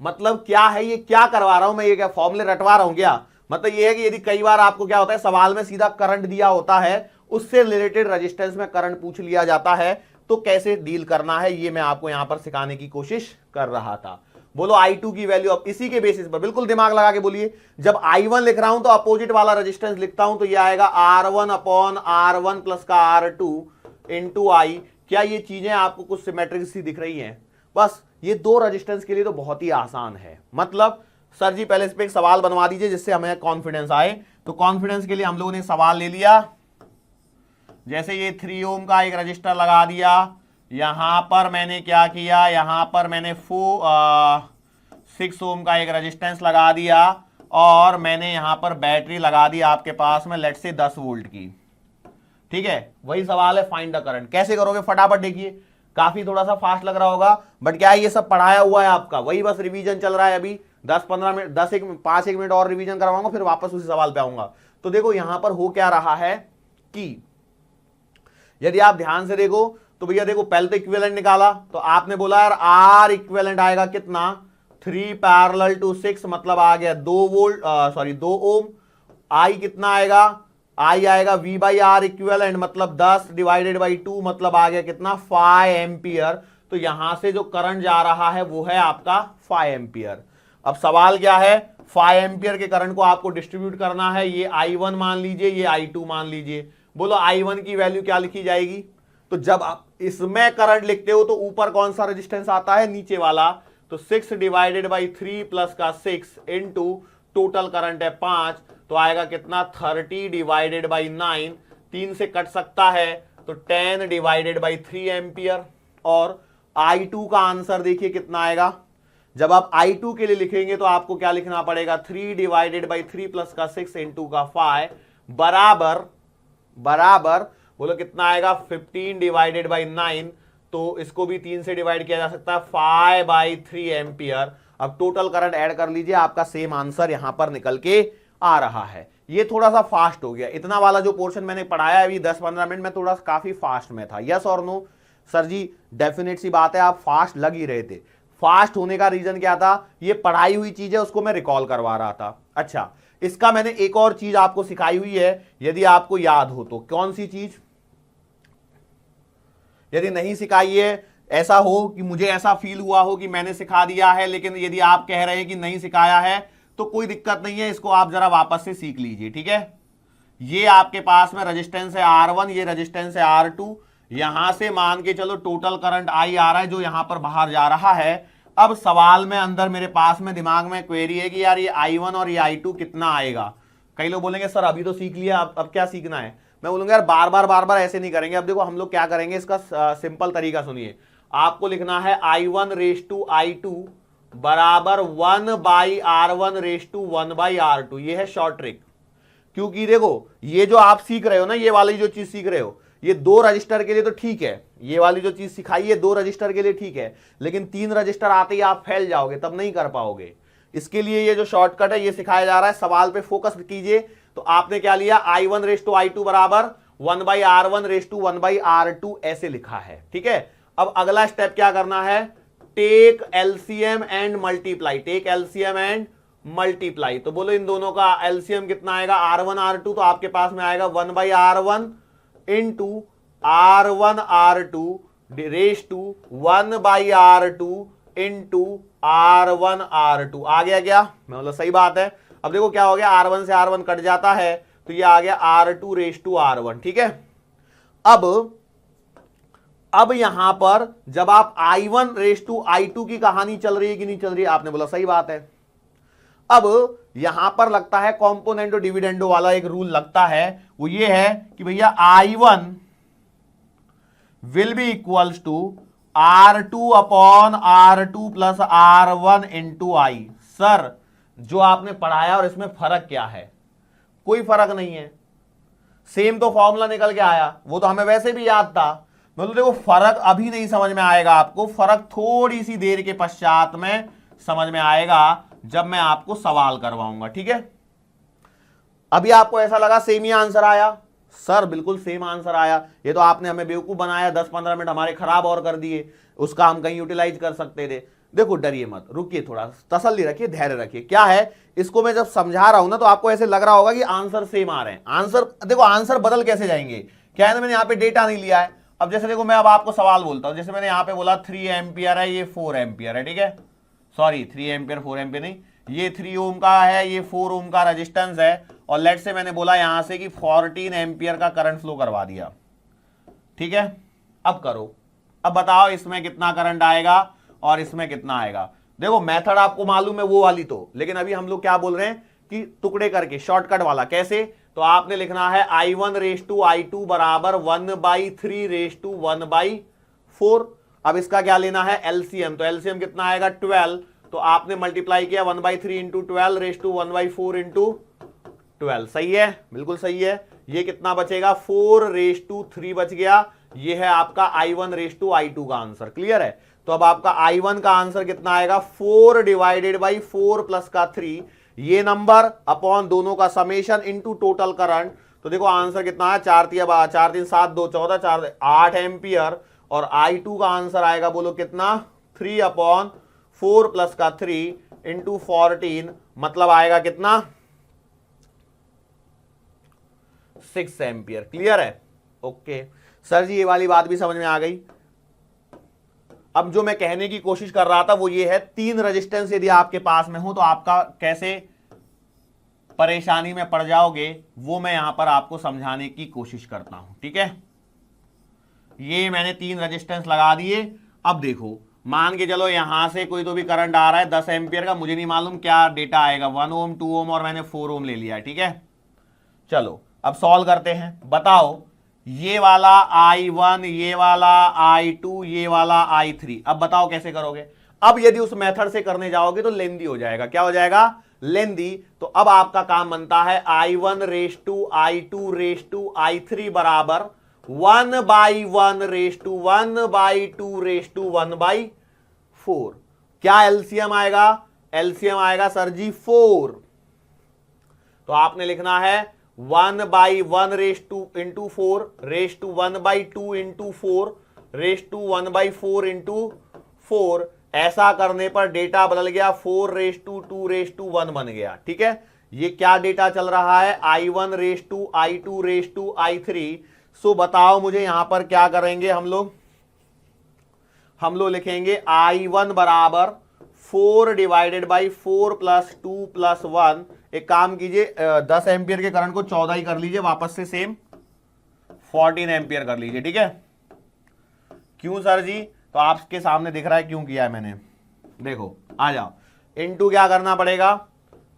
मतलब क्या है, ये क्या करवा रहा हूं मैं, ये क्या फॉर्मूले रटवा रहा हूं क्या? मतलब ये है कि यदि कई बार आपको क्या होता है, सवाल में सीधा करंट दिया होता है, उससे रिलेटेड रेजिस्टेंस में करंट पूछ लिया जाता है, तो कैसे डील करना है ये मैं आपको यहां पर सिखाने की कोशिश कर रहा था। बोलो I2 की वैल्यू, अब इसी के बेसिस पर बिल्कुल दिमाग लगा के बोलिए, जब I1 लिख रहा हूं तो अपोजिट वाला रेजिस्टेंस लिखता हूं, तो ये आएगा R1 अपॉन R1 प्लस का R2 इंटू I। क्या ये चीजें आपको कुछ सिमेट्रिक सी दिख रही हैं? बस ये 2 रेजिस्टेंस के लिए तो बहुत ही आसान है। मतलब सर जी पहले इस पे एक सवाल बनवा दीजिए जिससे हमें कॉन्फिडेंस आए। तो कॉन्फिडेंस के लिए हम लोगों ने सवाल ले लिया, जैसे ये 3 ओम का एक रजिस्टर लगा दिया, यहां पर मैंने क्या किया, यहां पर मैंने 6 ओम का एक रेजिस्टेंस लगा दिया, और मैंने यहां पर बैटरी लगा दी आपके पास में लेट से 10 वोल्ट की। ठीक है, वही सवाल है फाइंड द करंट। कैसे करोगे फटाफट देखिए, काफी थोड़ा सा फास्ट लग रहा होगा, बट क्या है ये सब पढ़ाया हुआ है आपका, वही बस रिवीजन चल रहा है। अभी 10-15 मिनट 5-1 मिनट और रिवीजन करवाऊंगा, फिर वापस उसी सवाल पे आऊंगा। तो देखो यहां पर हो क्या रहा है कि यदि आप ध्यान से देखो तो भैया देखो पहले तो इक्विवेलेंट निकाला, तो आपने बोला यार R इक्विवेलेंट आएगा कितना, 3 पैरेलल टू 6, मतलब आ गया 2 ओम। I कितना आएगा, I आएगा V बाई R इक्विवेलेंट, मतलब 10 डिवाइडेड बाई 2, मतलब आ गया कितना 5 एम्पियर। तो यहां से जो करंट जा रहा है वो है आपका 5 एम्पियर। अब सवाल क्या है, 5 एम्पियर के करंट को आपको डिस्ट्रीब्यूट करना है, ये I1 मान लीजिए, ये I2 मान लीजिए। बोलो I1 की वैल्यू क्या लिखी जाएगी? तो जब आप इसमें करंट लिखते हो तो ऊपर कौन सा रेजिस्टेंस आता है, नीचे वाला, तो 6 डिवाइडेड बाई 3 प्लस का 6 इंटू टोटल करंट है 5, तो आएगा कितना 30 डिवाइडेड बाई 9, 3 से कट सकता है तो 10 डिवाइडेड बाई 3 एम्पियर। और I2 का आंसर देखिए कितना आएगा, जब आप I2 के लिए लिखेंगे तो आपको क्या लिखना पड़ेगा, 3 डिवाइडेड बाई 3 प्लस का 6 इंटू का 5 बराबर बोलो कितना आएगा, 15 डिवाइडेड बाई 9, तो इसको भी 3 से डिवाइड किया जा सकता है, 5/3 एम्पियर। अब टोटल करंट ऐड कर लीजिए, आपका सेम आंसर यहां पर निकल के आ रहा है। ये थोड़ा सा फास्ट हो गया, इतना वाला जो पोर्शन मैंने पढ़ाया अभी 10-15 मिनट में, थोड़ा काफी फास्ट में था। यस और नो? सर जी डेफिनेट सी बात है, आप फास्ट लग ही रहे थे। फास्ट होने का रीजन क्या था, ये पढ़ाई हुई चीज है उसको मैं रिकॉल करवा रहा था। अच्छा, इसका मैंने एक और चीज आपको सिखाई हुई है, यदि आपको याद हो तो। कौन सी चीज? यदि नहीं सिखाई है, ऐसा हो कि मुझे ऐसा फील हुआ हो कि मैंने सिखा दिया है, लेकिन यदि आप कह रहे हैं कि नहीं सिखाया है तो कोई दिक्कत नहीं है, इसको आप जरा वापस से सीख लीजिए। ठीक है, ये आपके पास में रेजिस्टेंस है R1, ये रेजिस्टेंस है R2, यहां से मान के चलो टोटल करंट I आ रहा है जो यहां पर बाहर जा रहा है, अब सवाल में अंदर मेरे पास में दिमाग में क्वेरी है कि यार ये I1 और ये I2 कितना आएगा। कई लोग बोलेंगे सर अभी तो सीख लिया, अब क्या सीखना है। मैं बोलूंगा यार बार बार ऐसे नहीं करेंगे। अब देखो हम लोग क्या करेंगे, इसका सिंपल तरीका सुनिए। आपको लिखना है I1 रेस टू I2 बराबर 1/R1 1/R2। ये है शॉर्ट ट्रिक। क्योंकि देखो ये जो आप सीख रहे हो ना, ये वाली जो चीज सीख रहे हो, ये 2 रजिस्टर के लिए तो ठीक है, ये वाली जो चीज सिखाई है 2 रजिस्टर के लिए ठीक है, लेकिन 3 रजिस्टर आते ही आप फैल जाओगे, तब नहीं कर पाओगे। इसके लिए ये जो शॉर्टकट है ये सिखाया जा रहा है। सवाल पे फोकस कीजिए। तो आपने क्या लिया, I1 रेस टू I2 बराबर 1/R1 रेस टू 1/R2 ऐसे लिखा है। ठीक है, अब अगला स्टेप क्या करना है, take LCM and multiply. Take LCM and multiply. तो बोलो इन दोनों का एलसीएम कितना आएगा, R1 R2, तो आपके पास में आएगा 1/R1 into R1 R2 raise to 1/R2 into R1 R2। आ गया क्या, मैं बोला सही बात है। अब देखो क्या हो गया, R1 से R1 कट जाता है तो ये आ गया R2 रेस टू R1। ठीक है, अब यहां पर जब आप I1 रेस टू I2 की कहानी चल रही है कि नहीं चल रही है, आपने बोला सही बात है। अब यहां पर लगता है कॉम्पोनेंटो डिविडेंडो वाला एक रूल लगता है, वो ये है कि भैया I1 will be equals to R2 upon R2 plus R1 into I. Sir जो आपने पढ़ाया और इसमें फर्क क्या है, कोई फर्क नहीं है, सेम तो फॉर्मूला निकल के आया, वो तो हमें वैसे भी याद था। मतलब देखो फर्क अभी नहीं समझ में आएगा आपको, फर्क थोड़ी सी देर के पश्चात में समझ में आएगा जब मैं आपको सवाल करवाऊंगा। ठीक है, अभी आपको ऐसा लगा सेम ही आंसर आया, सर बिल्कुल सेम आंसर आया, ये तो आपने हमें बेवकूफ बनाया, 10-15 मिनट हमारे खराब और कर दिए, उसका हम कहीं यूटिलाइज कर सकते थे। देखो डरिए मत, रुकिए, थोड़ा तसल्ली रखिए, धैर्य रखिए। क्या है, इसको मैं जब समझा रहा हूं ना तो आपको ऐसे लग रहा होगा कि आंसर सेम आ रहे हैं। आंसर देखो, आंसर बदल कैसे जाएंगे, क्या है ना, मैंने यहाँ पे डेटा नहीं लिया है। अब जैसे देखो मैं अब आपको सवाल बोलता हूं, जैसे मैंने यहाँ पे बोला 3 एम्पियर है, ये 4 एम्पियर है। ठीक है, सॉरी 3 एम्पियर 4 एम्पियर नहीं, ये 3 ओम का है, ये 4 ओम का रेजिस्टेंस है, और लेट से मैंने बोला यहां से कि 14 एम्पियर का करंट फ्लो करवा दिया। ठीक है, अब करो, अब बताओ इसमें कितना करंट आएगा और इसमें कितना आएगा। देखो मेथड आपको मालूम है वो वाली तो, लेकिन अभी हम लोग क्या बोल रहे हैं कि टुकड़े करके शॉर्टकट वाला। कैसे, तो आपने लिखना है I1 रेस टू I2 बराबर 1/3 रेस टू 1/4। अब इसका क्या लेना है, एलसीएम। तो एलसीएम कितना आएगा, 12। तो आपने मल्टीप्लाई किया 1/3 इंटू 12 रेस टू 1/4 इंटू 12। सही है, बिल्कुल सही है। ये कितना बचेगा, 4 रेस टू 3 बच गया। ये है आपका I1 रेस टू I2 का आंसर। क्लियर है, तो अब आपका I1 का आंसर कितना आएगा, 4 डिवाइडेड बाई 4 प्लस का 3, ये नंबर अपॉन दोनों का समेशन इनटू टोटल करंट। तो देखो आंसर कितना है, 4 3 7 2 14 4 8 एम्पियर। और I2 का आंसर आएगा, बोलो कितना, 3/4 प्लस का 3 इंटू 14, मतलब आएगा कितना, 6 एम्पियर। क्लियर है, ओके सर जी, ये वाली बात भी समझ में आ गई। अब जो मैं कहने की कोशिश कर रहा था वो ये है, 3 रेजिस्टेंस यदि आपके पास में हो तो आपका कैसे परेशानी में पड़ जाओगे वो मैं यहां पर आपको समझाने की कोशिश करता हूं। ठीक है, ये मैंने 3 रेजिस्टेंस लगा दिए। अब देखो मान के चलो यहां से कोई तो भी करंट आ रहा है 10 एम्पियर का, मुझे नहीं मालूम क्या डेटा आएगा, 1 ओम 2 ओम और मैंने 4 ओम ले लिया है। ठीक है, चलो अब सॉल्व करते हैं। बताओ ये वाला I1, ये वाला I2, ये वाला I3, अब बताओ कैसे करोगे। अब यदि उस मेथड से करने जाओगे तो लेंदी हो जाएगा। क्या हो जाएगा, लेंदी। तो अब आपका काम बनता है I1 raise to I2 raise to I3 बराबर 1/1 रेस टू 1/2 रेस टू 1/4। क्या एलसीएम आएगा, एलसीएम आएगा सर जी 4। तो आपने लिखना है 1/1 raise to into 4 raise to 1/2 into 4 raise to 1/4 into 4। ऐसा करने पर डेटा बदल गया, 4 रेस टू 2 रेस टू 1 बन गया। ठीक है, ये क्या डेटा चल रहा है, I1 raise to I2 raise to I3। So बताओ मुझे यहां पर क्या करेंगे हम लोग लिखेंगे I1 बराबर 4 डिवाइडेड बाई 4 प्लस 2 प्लस 1। एक काम कीजिए, 10 एम्पियर के करंट को 14 ही कर लीजिए, वापस से सेम 14 एम्पियर कर लीजिए। ठीक है, क्यों सर जी, तो आपके सामने दिख रहा है क्यों किया है मैंने। देखो आ जाओ, इंटू क्या करना पड़ेगा,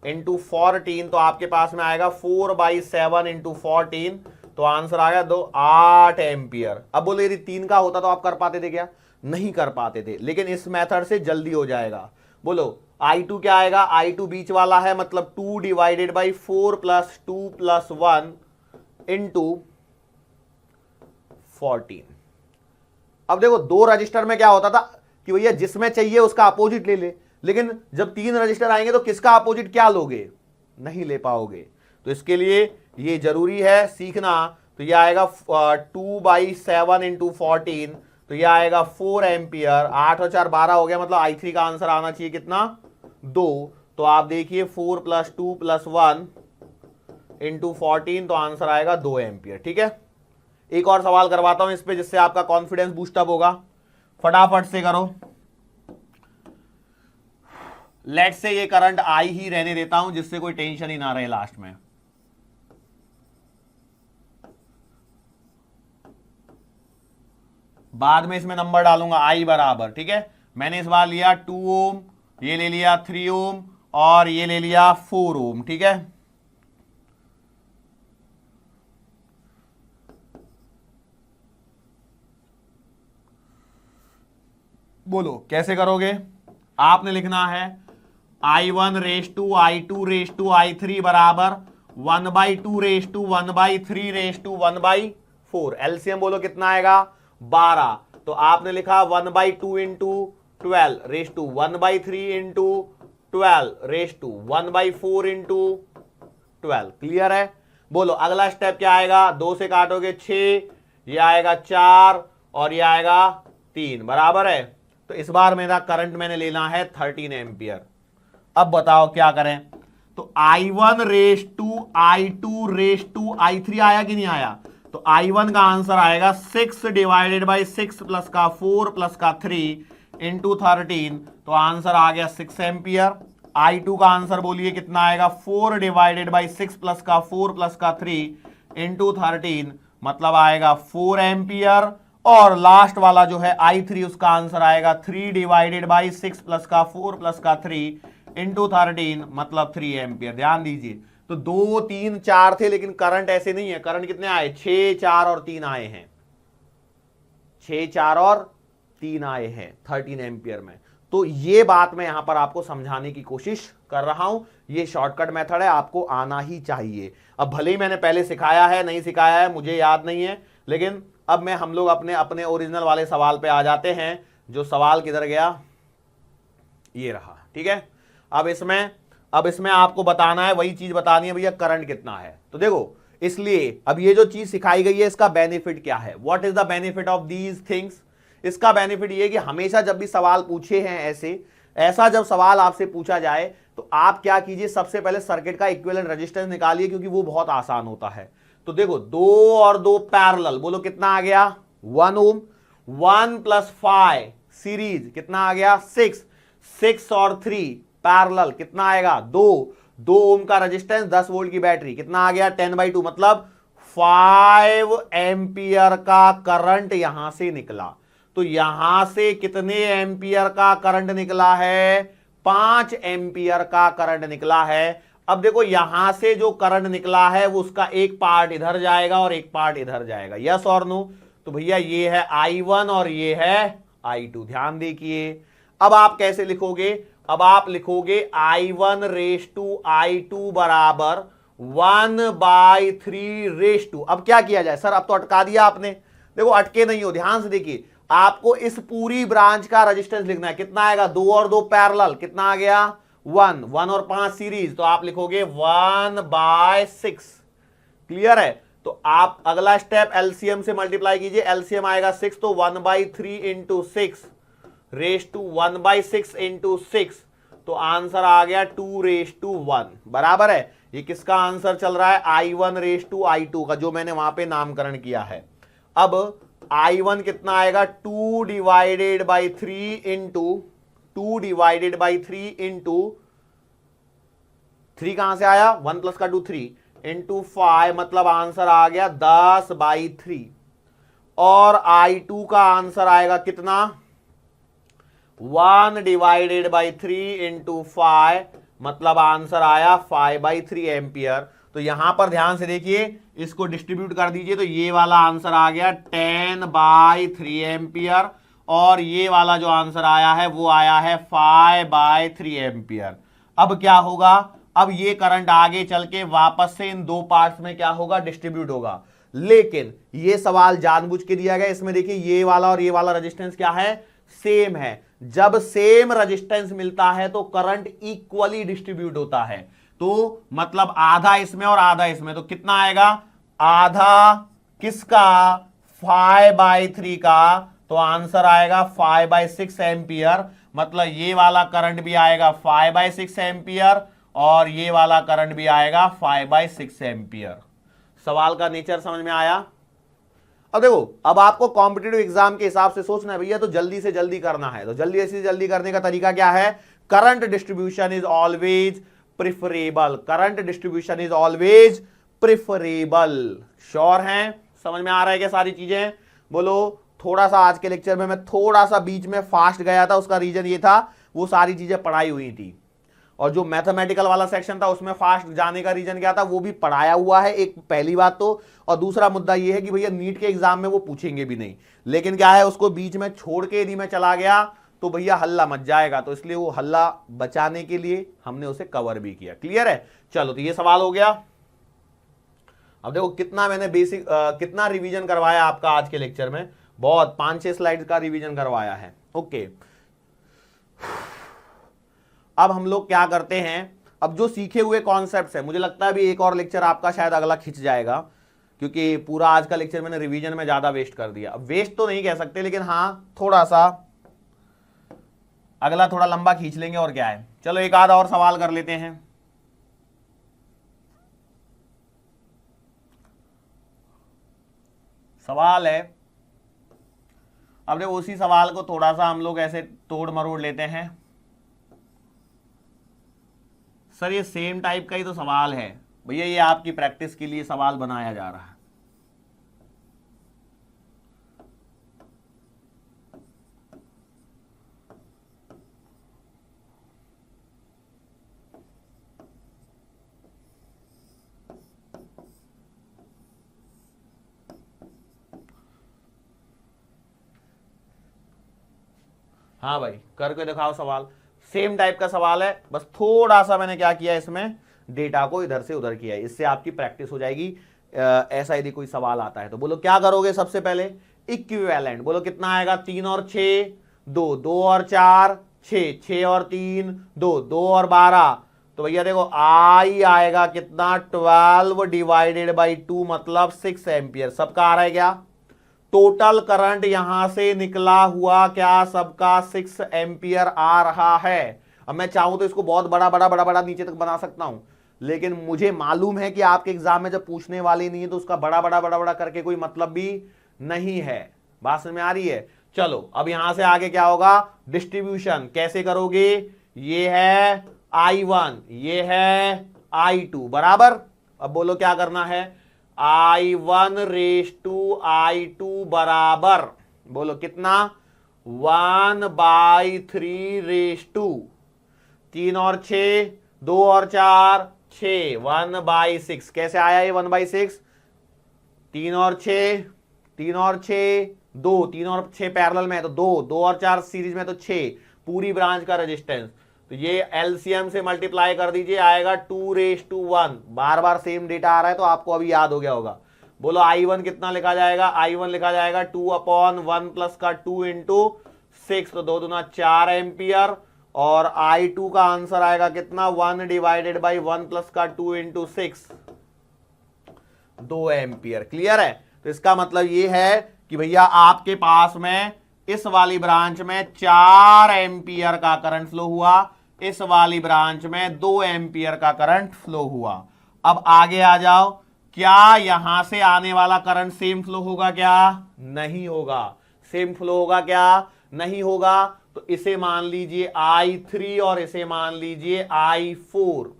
इंटू 14, तो आपके पास में आएगा 4/7 इंटू 14, तो आंसर आ गया 8 एम्पियर। अब बोले यदि 3 का होता तो आप कर पाते थे क्या? नहीं कर पाते थे, लेकिन इस मेथड से जल्दी हो जाएगा। बोलो I2 क्या आएगा, I2 बीच वाला है, मतलब 2 divided by 4 plus 2 plus 1 into 14। अब देखो दो रजिस्टर में क्या होता था कि भैया जिसमें चाहिए उसका अपोजिट ले ले, लेकिन जब 3 रजिस्टर आएंगे तो किसका अपोजिट क्या लोगे, नहीं ले पाओगे। तो इसके लिए ये जरूरी है सीखना। तो ये आएगा 2/7 इंटू 14, तो ये आएगा 4 एम्पियर। 8 और 4 12 हो गया, मतलब I3 का आंसर आना चाहिए कितना, 2। तो आप देखिए 4 प्लस 2 प्लस 1 इंटू 14, तो आंसर आएगा 2 एम्पियर। ठीक है, एक और सवाल करवाता हूं इस पे, जिससे आपका कॉन्फिडेंस बूस्टअप होगा। फटाफट से करो। लेट से ये करंट आई ही रहने देता हूं, जिससे कोई टेंशन ही ना रहे लास्ट में। बाद में इसमें नंबर डालूंगा आई बराबर। ठीक है, मैंने इस बार लिया 2 ओम, ये ले लिया 3 ओम और ये ले लिया 4 ओम। ठीक है, बोलो कैसे करोगे। आपने लिखना है I1 raise to I2 raise to I3 बराबर 1/2 raise to 1/3 raise to 1/4। LCM बोलो कितना आएगा, 12। तो आपने लिखा 1/2 into 12 raise to 1/3 into 12 raise to 1/4 into 12। Clear है। बोलो अगला स्टेप क्या आएगा, 2 से काटोगे 6, ये आएगा 4 और ये आएगा 3, बराबर है। तो इस बार मेरा करंट मैंने लेना है 13 एम्पियर। अब बताओ क्या करें। तो I1 raise to I2 raise to I3 आया कि नहीं आया, तो I1 का आंसर आएगा 6 डिवाइडेड बाई 6 प्लस का 4 प्लस का 3 इंटू 13, तो आंसर आ गया 6 एम्पियर। I2 का आंसर बोलिए कितना आएगा, 4 डिवाइडेड बाई 6 प्लस का 4 प्लस का 3 इंटू 13, मतलब आएगा 4 एम्पियर। और लास्ट वाला जो है I3, उसका आंसर आएगा 3 डिवाइडेड बाई 6 प्लस का 4 प्लस का 3 इंटू 13, मतलब 3 एम्पियर। ध्यान दीजिए, तो 2 3 4 थे, लेकिन करंट ऐसे नहीं है। करंट कितने आए, 6 4 और 3 आए हैं, 6 4 और 3 आए हैं 13 एम्पियर में। तो ये बात मैं यहां पर आपको समझाने की कोशिश कर रहा हूं। ये शॉर्टकट मेथड है, आपको आना ही चाहिए। अब भले ही मैंने पहले सिखाया है, नहीं सिखाया है मुझे याद नहीं है, लेकिन अब हम लोग अपने अपने ओरिजिनल वाले सवाल पे आ जाते हैं। जो सवाल किधर गया, ये रहा। ठीक है, अब इसमें आपको बताना है, वही चीज बतानी है भैया, करंट कितना है। तो देखो, इसलिए अब ये जो चीज सिखाई गई है, इसका बेनिफिट क्या है, what is the benefit of these things. इसका बेनिफिट ये है कि हमेशा जब भी सवाल पूछे हैं ऐसा जब सवाल आपसे पूछा जाए, तो आप क्या कीजिए, सबसे पहले सर्किट का इक्विवेलेंट रेजिस्टेंस निकालिए, क्योंकि वो बहुत आसान होता है। तो देखो 2 और 2 पैरेलल, बोलो कितना आ गया, 1 ओम। 1 प्लस 5 सीरीज कितना आ गया, 6। 6 और 3 पैरेलल कितना आएगा, 2 ओम का रेजिस्टेंस, 10 वोल्ट की बैटरी कितना आ गया, 10/2, मतलब 5 एम्पियर का करंट यहां से निकला। तो यहां से कितने एम्पियर का करंट निकला है, 5 एम्पियर का करंट निकला है। अब देखो यहां से जो करंट निकला है, वो उसका एक पार्ट इधर जाएगा और एक पार्ट इधर जाएगा, यस और नो। तो भैया ये है I1 और ये है I2। ध्यान देखिए, अब आप कैसे लिखोगे, अब आप लिखोगे I1 रेस टू I2 बराबर 1/3 रेस टू। अब क्या किया जाए सर, अब तो अटका दिया आपने। देखो अटके नहीं हो, ध्यान से देखिए, आपको इस पूरी ब्रांच का रेजिस्टेंस लिखना है। कितना आएगा, 2 और 2 पैरेलल, कितना आ गया, 1 और 5 सीरीज, तो आप लिखोगे 1/6। क्लियर है। तो आप अगला स्टेप एलसीएम से मल्टीप्लाई कीजिए, एलसीएम आएगा 6, तो 1/3 इंटू 6 रेस टू 1/6 इंटू 6, तो आंसर आ गया 2 रेस टू 1, बराबर है। ये किसका आंसर चल रहा है, I1 रेस टू I2 का, जो मैंने वहां पे नामकरण किया है। अब I1 कितना आएगा, 2 divided by 3 into 2 divided by 3 into 3 कहां से आया, 1 प्लस का 2 3 इंटू 5, मतलब आंसर आ गया 10/3। और I2 का आंसर आएगा कितना, 1 डिवाइडेड बाई 3 इंटू 5, मतलब आंसर आया 5/3 एम्पियर। तो यहां पर ध्यान से देखिए, इसको डिस्ट्रीब्यूट कर दीजिए तो ये वाला आंसर आ गया 10/3 एम्पियर, और ये वाला जो आंसर आया है वो आया है 5/3 एम्पियर। अब क्या होगा, अब ये करंट आगे चल के वापस से इन दो पार्ट्स में क्या होगा, डिस्ट्रीब्यूट होगा। लेकिन ये सवाल जानबूझ के दिया गया, इसमें देखिए ये वाला और ये वाला रेजिस्टेंस क्या है, सेम है। जब सेम रेजिस्टेंस मिलता है तो करंट इक्वली डिस्ट्रीब्यूट होता है। तो मतलब आधा इसमें और आधा इसमें, तो कितना आएगा, आधा किसका, 5/3 का, तो आंसर आएगा 5/6 एम्पियर। मतलब ये वाला करंट भी आएगा 5/6 एम्पियर और ये वाला करंट भी आएगा 5/6 एम्पियर। सवाल का नेचर समझ में आया। अब देखो, अब आपको कॉम्पिटिटिव एग्जाम के हिसाब से सोचना है भैया, तो जल्दी से जल्दी करना है, तो जल्दी से जल्दी करने का तरीका क्या है, current distribution is always preferable, current distribution is always preferable. Sure हैं, समझ में आ रहा है क्या सारी चीजें, बोलो। थोड़ा सा आज के लेक्चर में मैं थोड़ा सा बीच में फास्ट गया था, उसका रीजन ये था, वो सारी चीजें पढ़ाई हुई थी, और जो मैथमेटिकल वाला सेक्शन था उसमें फास्ट जाने का रीजन क्या था, वो भी पढ़ाया हुआ है, एक पहली बात तो। और दूसरा मुद्दा ये है कि भैया नीट के एग्जाम में वो पूछेंगे भी नहीं, लेकिन क्या है, उसको बीच में छोड़ के यदि मैं चला गया तो भैया हल्ला मच जाएगा, तो इसलिए वो हल्ला बचाने के लिए हमने उसे कवर भी किया। क्लियर है, चलो, तो ये सवाल हो गया। अब देखो कितना मैंने बेसिक कितना रिवीजन करवाया आपका आज के लेक्चर में, बहुत 5-6 स्लाइड्स का रिवीजन करवाया है। ओके, अब हम लोग क्या करते हैं, अब जो सीखे हुए कॉन्सेप्ट्स है, मुझे लगता है अभी एक और लेक्चर आपका शायद अगला खिंच जाएगा, क्योंकि पूरा आज का लेक्चर मैंने रिवीजन में ज्यादा वेस्ट कर दिया। वेस्ट तो नहीं कह सकते, लेकिन हाँ थोड़ा सा अगला थोड़ा लंबा खींच लेंगे, और क्या है। चलो एक आध और सवाल कर लेते हैं। सवाल है, अब देखो उसी सवाल को थोड़ा सा हम लोग ऐसे तोड़ मरोड़ लेते हैं। सर ये सेम टाइप का ही तो सवाल है भैया, ये आपकी प्रैक्टिस के लिए सवाल बनाया जा रहा है। हाँ भाई, करके दिखाओ सवाल, सेम टाइप का सवाल है, बस थोड़ा सा मैंने क्या किया, इसमें डेटा को इधर से उधर किया है, इससे आपकी प्रैक्टिस हो जाएगी। ऐसा यदि कोई सवाल आता है तो बोलो क्या करोगे, सबसे पहले इक्विवेलेंट, बोलो कितना आएगा, 3 और 6 2, 2 और 4 6, 6 और 3 2, 2 और 12, तो भैया देखो आई आएगा कितना, 12 डिवाइडेड बाई 2 मतलब 6 एम्पियर। सबका आ रहा है क्या, टोटल करंट यहां से निकला हुआ क्या, सबका 6 एम्पियर आ रहा है। अब मैं चाहूं तो इसको बहुत बड़ा बड़ा बड़ा बड़ा नीचे तक बना सकता हूं, लेकिन मुझे मालूम है कि आपके एग्जाम में जब पूछने वाले नहीं है तो उसका बड़ा बड़ा बड़ा बड़ा करके कोई मतलब भी नहीं है। बात समझ में आ रही है। चलो अब यहां से आगे क्या होगा, डिस्ट्रीब्यूशन कैसे करोगे, ये है I1, ये है I2 बराबर। अब बोलो क्या करना है, I1 रेस टू I2 बराबर, बोलो कितना, 1/3 रेस टू 3 और 6 2 और 4 6, 1/6। कैसे आया ये 1/6, 3 और 6 3 और 6 2, 3 और 6 पैरेलल में है तो 2, 2 और 4 सीरीज में तो 6, पूरी ब्रांच का रेजिस्टेंस। तो ये एलसीएम से मल्टीप्लाई कर दीजिए, आएगा 2:1। बार बार सेम डेटा आ रहा है तो आपको अभी याद हो गया होगा। बोलो I1 कितना लिखा जाएगा, I1 लिखा जाएगा 2/1 प्लस का 2 इंटू 6, तो 2 दूना 4 एम्पियर, और I2 का आंसर आएगा कितना, 1 डिवाइडेड बाई 1 प्लस का 2 इंटू 6, 2 एम्पियर। क्लियर है। तो इसका मतलब ये है कि भैया आपके पास में इस वाली ब्रांच में 4 एम्पियर का करंट फ्लो हुआ, इस वाली ब्रांच में 2 एम्पियर का करंट फ्लो हुआ। अब आगे आ जाओ, क्या यहां से आने वाला करंट सेम फ्लो होगा क्या, नहीं होगा। सेम फ्लो होगा क्या, नहीं होगा। तो इसे मान लीजिए I3 और इसे मान लीजिए I4।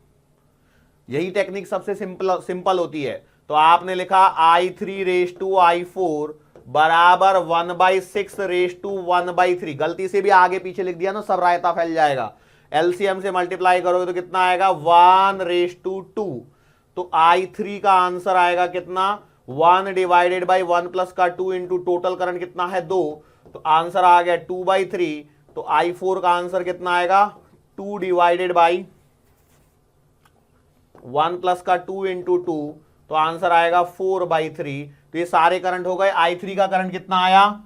यही टेक्निक सबसे सिंपल होती है। तो आपने लिखा I3 रेस टू I4 बराबर 1/6 = 1/3। गलती से भी आगे पीछे लिख दिया ना, सब रायता फैल जाएगा। एलसीएम से मल्टीप्लाई करोगे तो कितना आएगा 1/2। तो I3 का आंसर आएगा कितना 1 डिवाइडेड बाई 1 प्लस का 2 इंटू टोटल करंट कितना है 2, तो आंसर आ गया 2/3। तो I4 का आंसर कितना आएगा 2 डिवाइडेड बाई 1 प्लस का 2 इंटू 2, तो आंसर आएगा 4/3। तो ये सारे करंट हो गए। I3 का करंट कितना आया,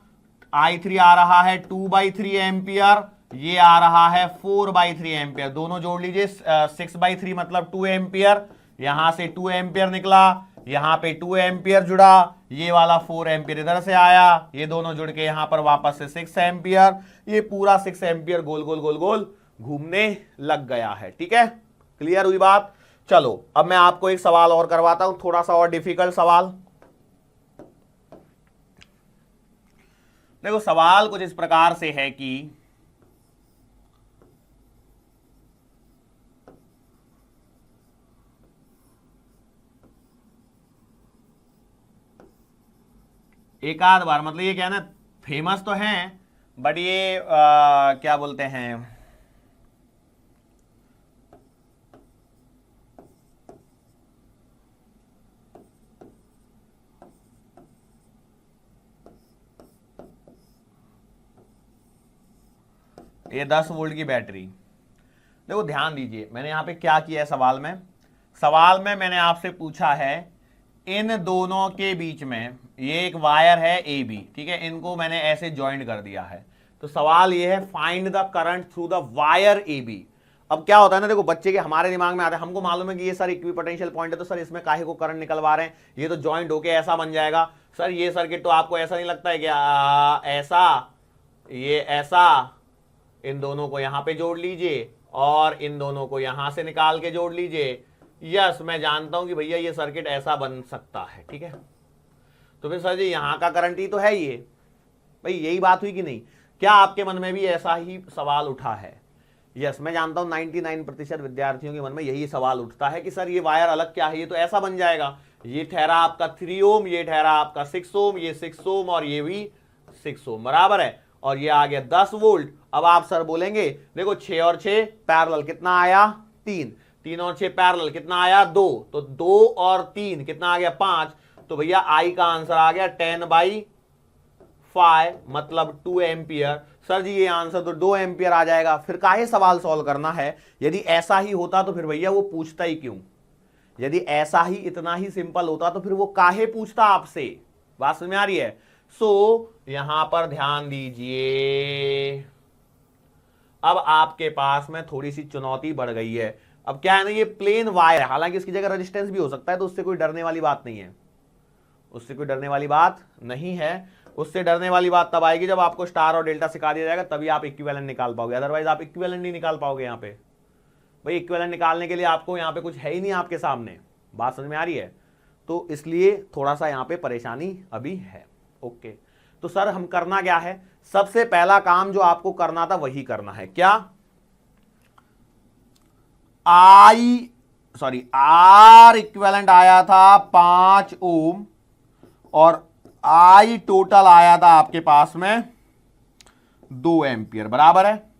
I3 आ रहा है 2/3 एम्पियर, ये आ रहा है 4/3 एम्पियर। दोनों जोड़ लीजिए, 6/3 मतलब 2 एम्पियर, यहां से 2 एम्पियर निकला, यहां पे 2 एम्पियर जुड़ा, ये वाला 4 एम्पियर इधर से आया, ये दोनों जुड़ के यहां पर वापस से 6 एम्पियर, ये पूरा 6 एम्पियर गोल गोल गोल गोल घूमने लग गया है। ठीक है, क्लियर हुई बात। चलो अब मैं आपको एक सवाल और करवाता हूं, थोड़ा सा और डिफिकल्ट सवाल। देखो सवाल कुछ इस प्रकार से है कि एक आध बार, मतलब ये क्या है ना, फेमस तो हैं बट ये क्या बोलते हैं, ये 10 वोल्ट की बैटरी। देखो ध्यान दीजिए, मैंने यहां पे क्या किया है सवाल में, सवाल में मैंने आपसे पूछा है इन दोनों के बीच में ये एक वायर है ए बी, ठीक है, इनको मैंने ऐसे ज्वाइंट कर दिया है। तो सवाल ये है find the current through the wire A B. अब क्या होता है ना, देखो बच्चे के हमारे दिमाग में आता है, हमको मालूम है कि ये सर इक्विपोटेंशियल पॉइंट है, तो सर इसमें काहे को करंट निकलवा रहे हैं, ये तो ज्वाइंट होके ऐसा बन जाएगा। सर ये सर्किट तो आपको ऐसा नहीं लगता है क्या, ऐसा, ये ऐसा, इन दोनों को यहां पे जोड़ लीजिए और इन दोनों को यहां से निकाल के जोड़ लीजिए। यस, मैं जानता हूं कि भैया ये सर्किट ऐसा बन सकता है, ठीक है। तो फिर सर जी यहां का करंट ही तो है ये, भाई यही बात हुई कि नहीं। क्या आपके मन में भी ऐसा ही सवाल उठा है? यस, मैं जानता हूं 99% विद्यार्थियों के मन में यही सवाल उठता है कि सर ये वायर अलग क्या है, ये तो ऐसा बन जाएगा, ये ठहरा आपका 3 ओम, ये ठहरा आपका 6 ओम, ये 6 ओम और ये भी 6 ओम, बराबर है, और ये आ गया 10 वोल्ट। अब आप सर बोलेंगे देखो 6 और 6 पैरेलल कितना आया 3, 3 और 6 पैरेलल कितना आया 2, तो 2 और 3 कितना आ गया 5। तो भैया आई का आंसर आ गया 10/5 मतलब 2 एम्पियर। सर जी ये आंसर तो 2 एम्पियर आ जाएगा, फिर काहे सवाल सॉल्व करना है। यदि ऐसा ही होता तो फिर भैया वो पूछता ही क्यों, यदि ऐसा ही इतना ही सिंपल होता तो फिर वो काहे पूछता आपसे। बात समझ में आ रही है। सो यहां पर ध्यान दीजिए, अब आपके पास में थोड़ी सी चुनौती बढ़ गई है। अब क्या है ना, ये प्लेन वायर है, हालांकि इसकी जगह रेजिस्टेंस भी हो सकता है, तो उससे कोई डरने वाली बात नहीं है, उससे कोई डरने वाली बात नहीं है। उससे डरने वाली बात तब आएगी जब आपको स्टार और डेल्टा सिखा दिया जाएगा, तभी आप इक्विवेलेंट निकाल पाओगे, अदरवाइज आप इक्विवेलेंट नहीं निकाल पाओगे। यहाँ पे भाई इक्विवेलेंट निकालने के लिए आपको यहाँ पे कुछ है ही नहीं आपके सामने। बात समझ में आ रही है। तो इसलिए थोड़ा सा यहाँ पे परेशानी अभी है। ओके, तो सर हम करना क्या है, सबसे पहला काम जो आपको करना था वही करना है। क्या, आर इक्विवेलेंट आया था 5 ओम और आई टोटल आया था आपके पास में 2 एम्पियर, बराबर है।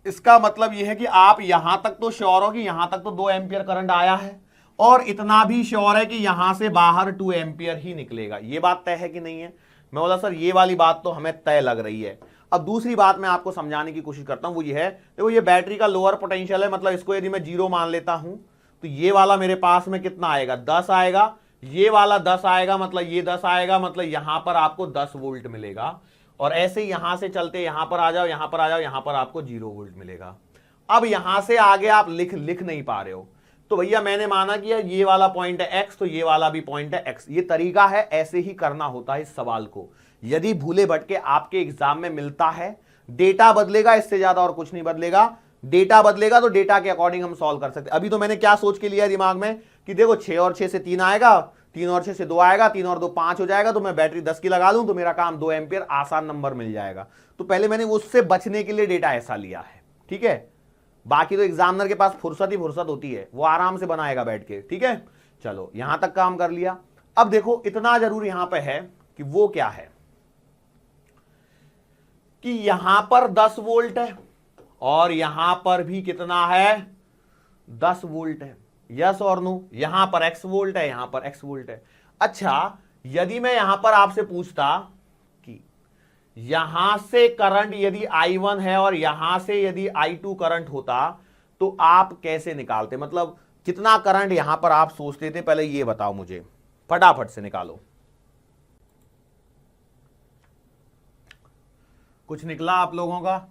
इसका मतलब यह है कि आप यहां तक तो श्योर हो कि यहां तक तो 2 एम्पियर करंट आया है, और इतना भी श्योर है कि यहां से बाहर 2 एम्पियर ही निकलेगा। यह बात तय है कि नहीं है। मैं बोला सर ये वाली बात तो हमें तय लग रही है। अब दूसरी बात मैं आपको समझाने की कोशिश करता हूं, वो ये है, देखो ये बैटरी का लोअर पोटेंशियल है, मतलब इसको यदि मैं 0 मान लेता हूं तो ये वाला मेरे पास में कितना आएगा 10 आएगा, ये वाला 10 आएगा, मतलब ये 10 आएगा, मतलब यहां पर आपको 10 वोल्ट मिलेगा। और ऐसे यहां से चलते यहां पर आ जाओ, यहां पर आ जाओ, यहां पर आपको 0 वोल्ट मिलेगा। अब यहां से आगे आप लिख नहीं पा रहे हो, तो भैया मैंने माना कि ये वाला पॉइंट है x, तो ये वाला भी पॉइंट है x। ये तरीका है, ऐसे ही करना होता है इस सवाल को। यदि भूले भटके आपके एग्जाम में मिलता है, डेटा बदलेगा, इससे ज्यादा और कुछ नहीं बदलेगा। डेटा बदलेगा तो डेटा के अकॉर्डिंग हम सॉल्व कर सकते हैं। अभी तो मैंने क्या सोच के लिया दिमाग में कि देखो 6 और 6 से 3 आएगा, 3 और 6 से 2 आएगा, 3 और 2 5 हो जाएगा, तो मैं बैटरी 10 की लगा लूं तो मेरा काम 2 एम्पियर आसान नंबर मिल जाएगा। तो पहले मैंने उससे बचने के लिए डेटा ऐसा लिया है, ठीक है। बाकी तो एग्जामिनर के पास फुर्सत ही फुर्सत होती है, वो आराम से बनाएगा बैठ के, ठीक है। चलो यहां तक काम कर लिया। अब देखो इतना जरूर यहां पे है कि वो क्या है कि यहां पर 10 वोल्ट है और यहां पर भी कितना है 10 वोल्ट है, यस और नो। यहां पर x वोल्ट है, यहां पर x वोल्ट है। अच्छा, यदि मैं यहां पर आपसे पूछता कि यहां से करंट यदि I1 है और यहां से यदि I2 करंट होता तो आप कैसे निकालते, मतलब कितना करंट यहां पर आप सोचते थे, पहले ये बताओ मुझे, फटाफट से निकालो। कुछ निकला आप लोगों का?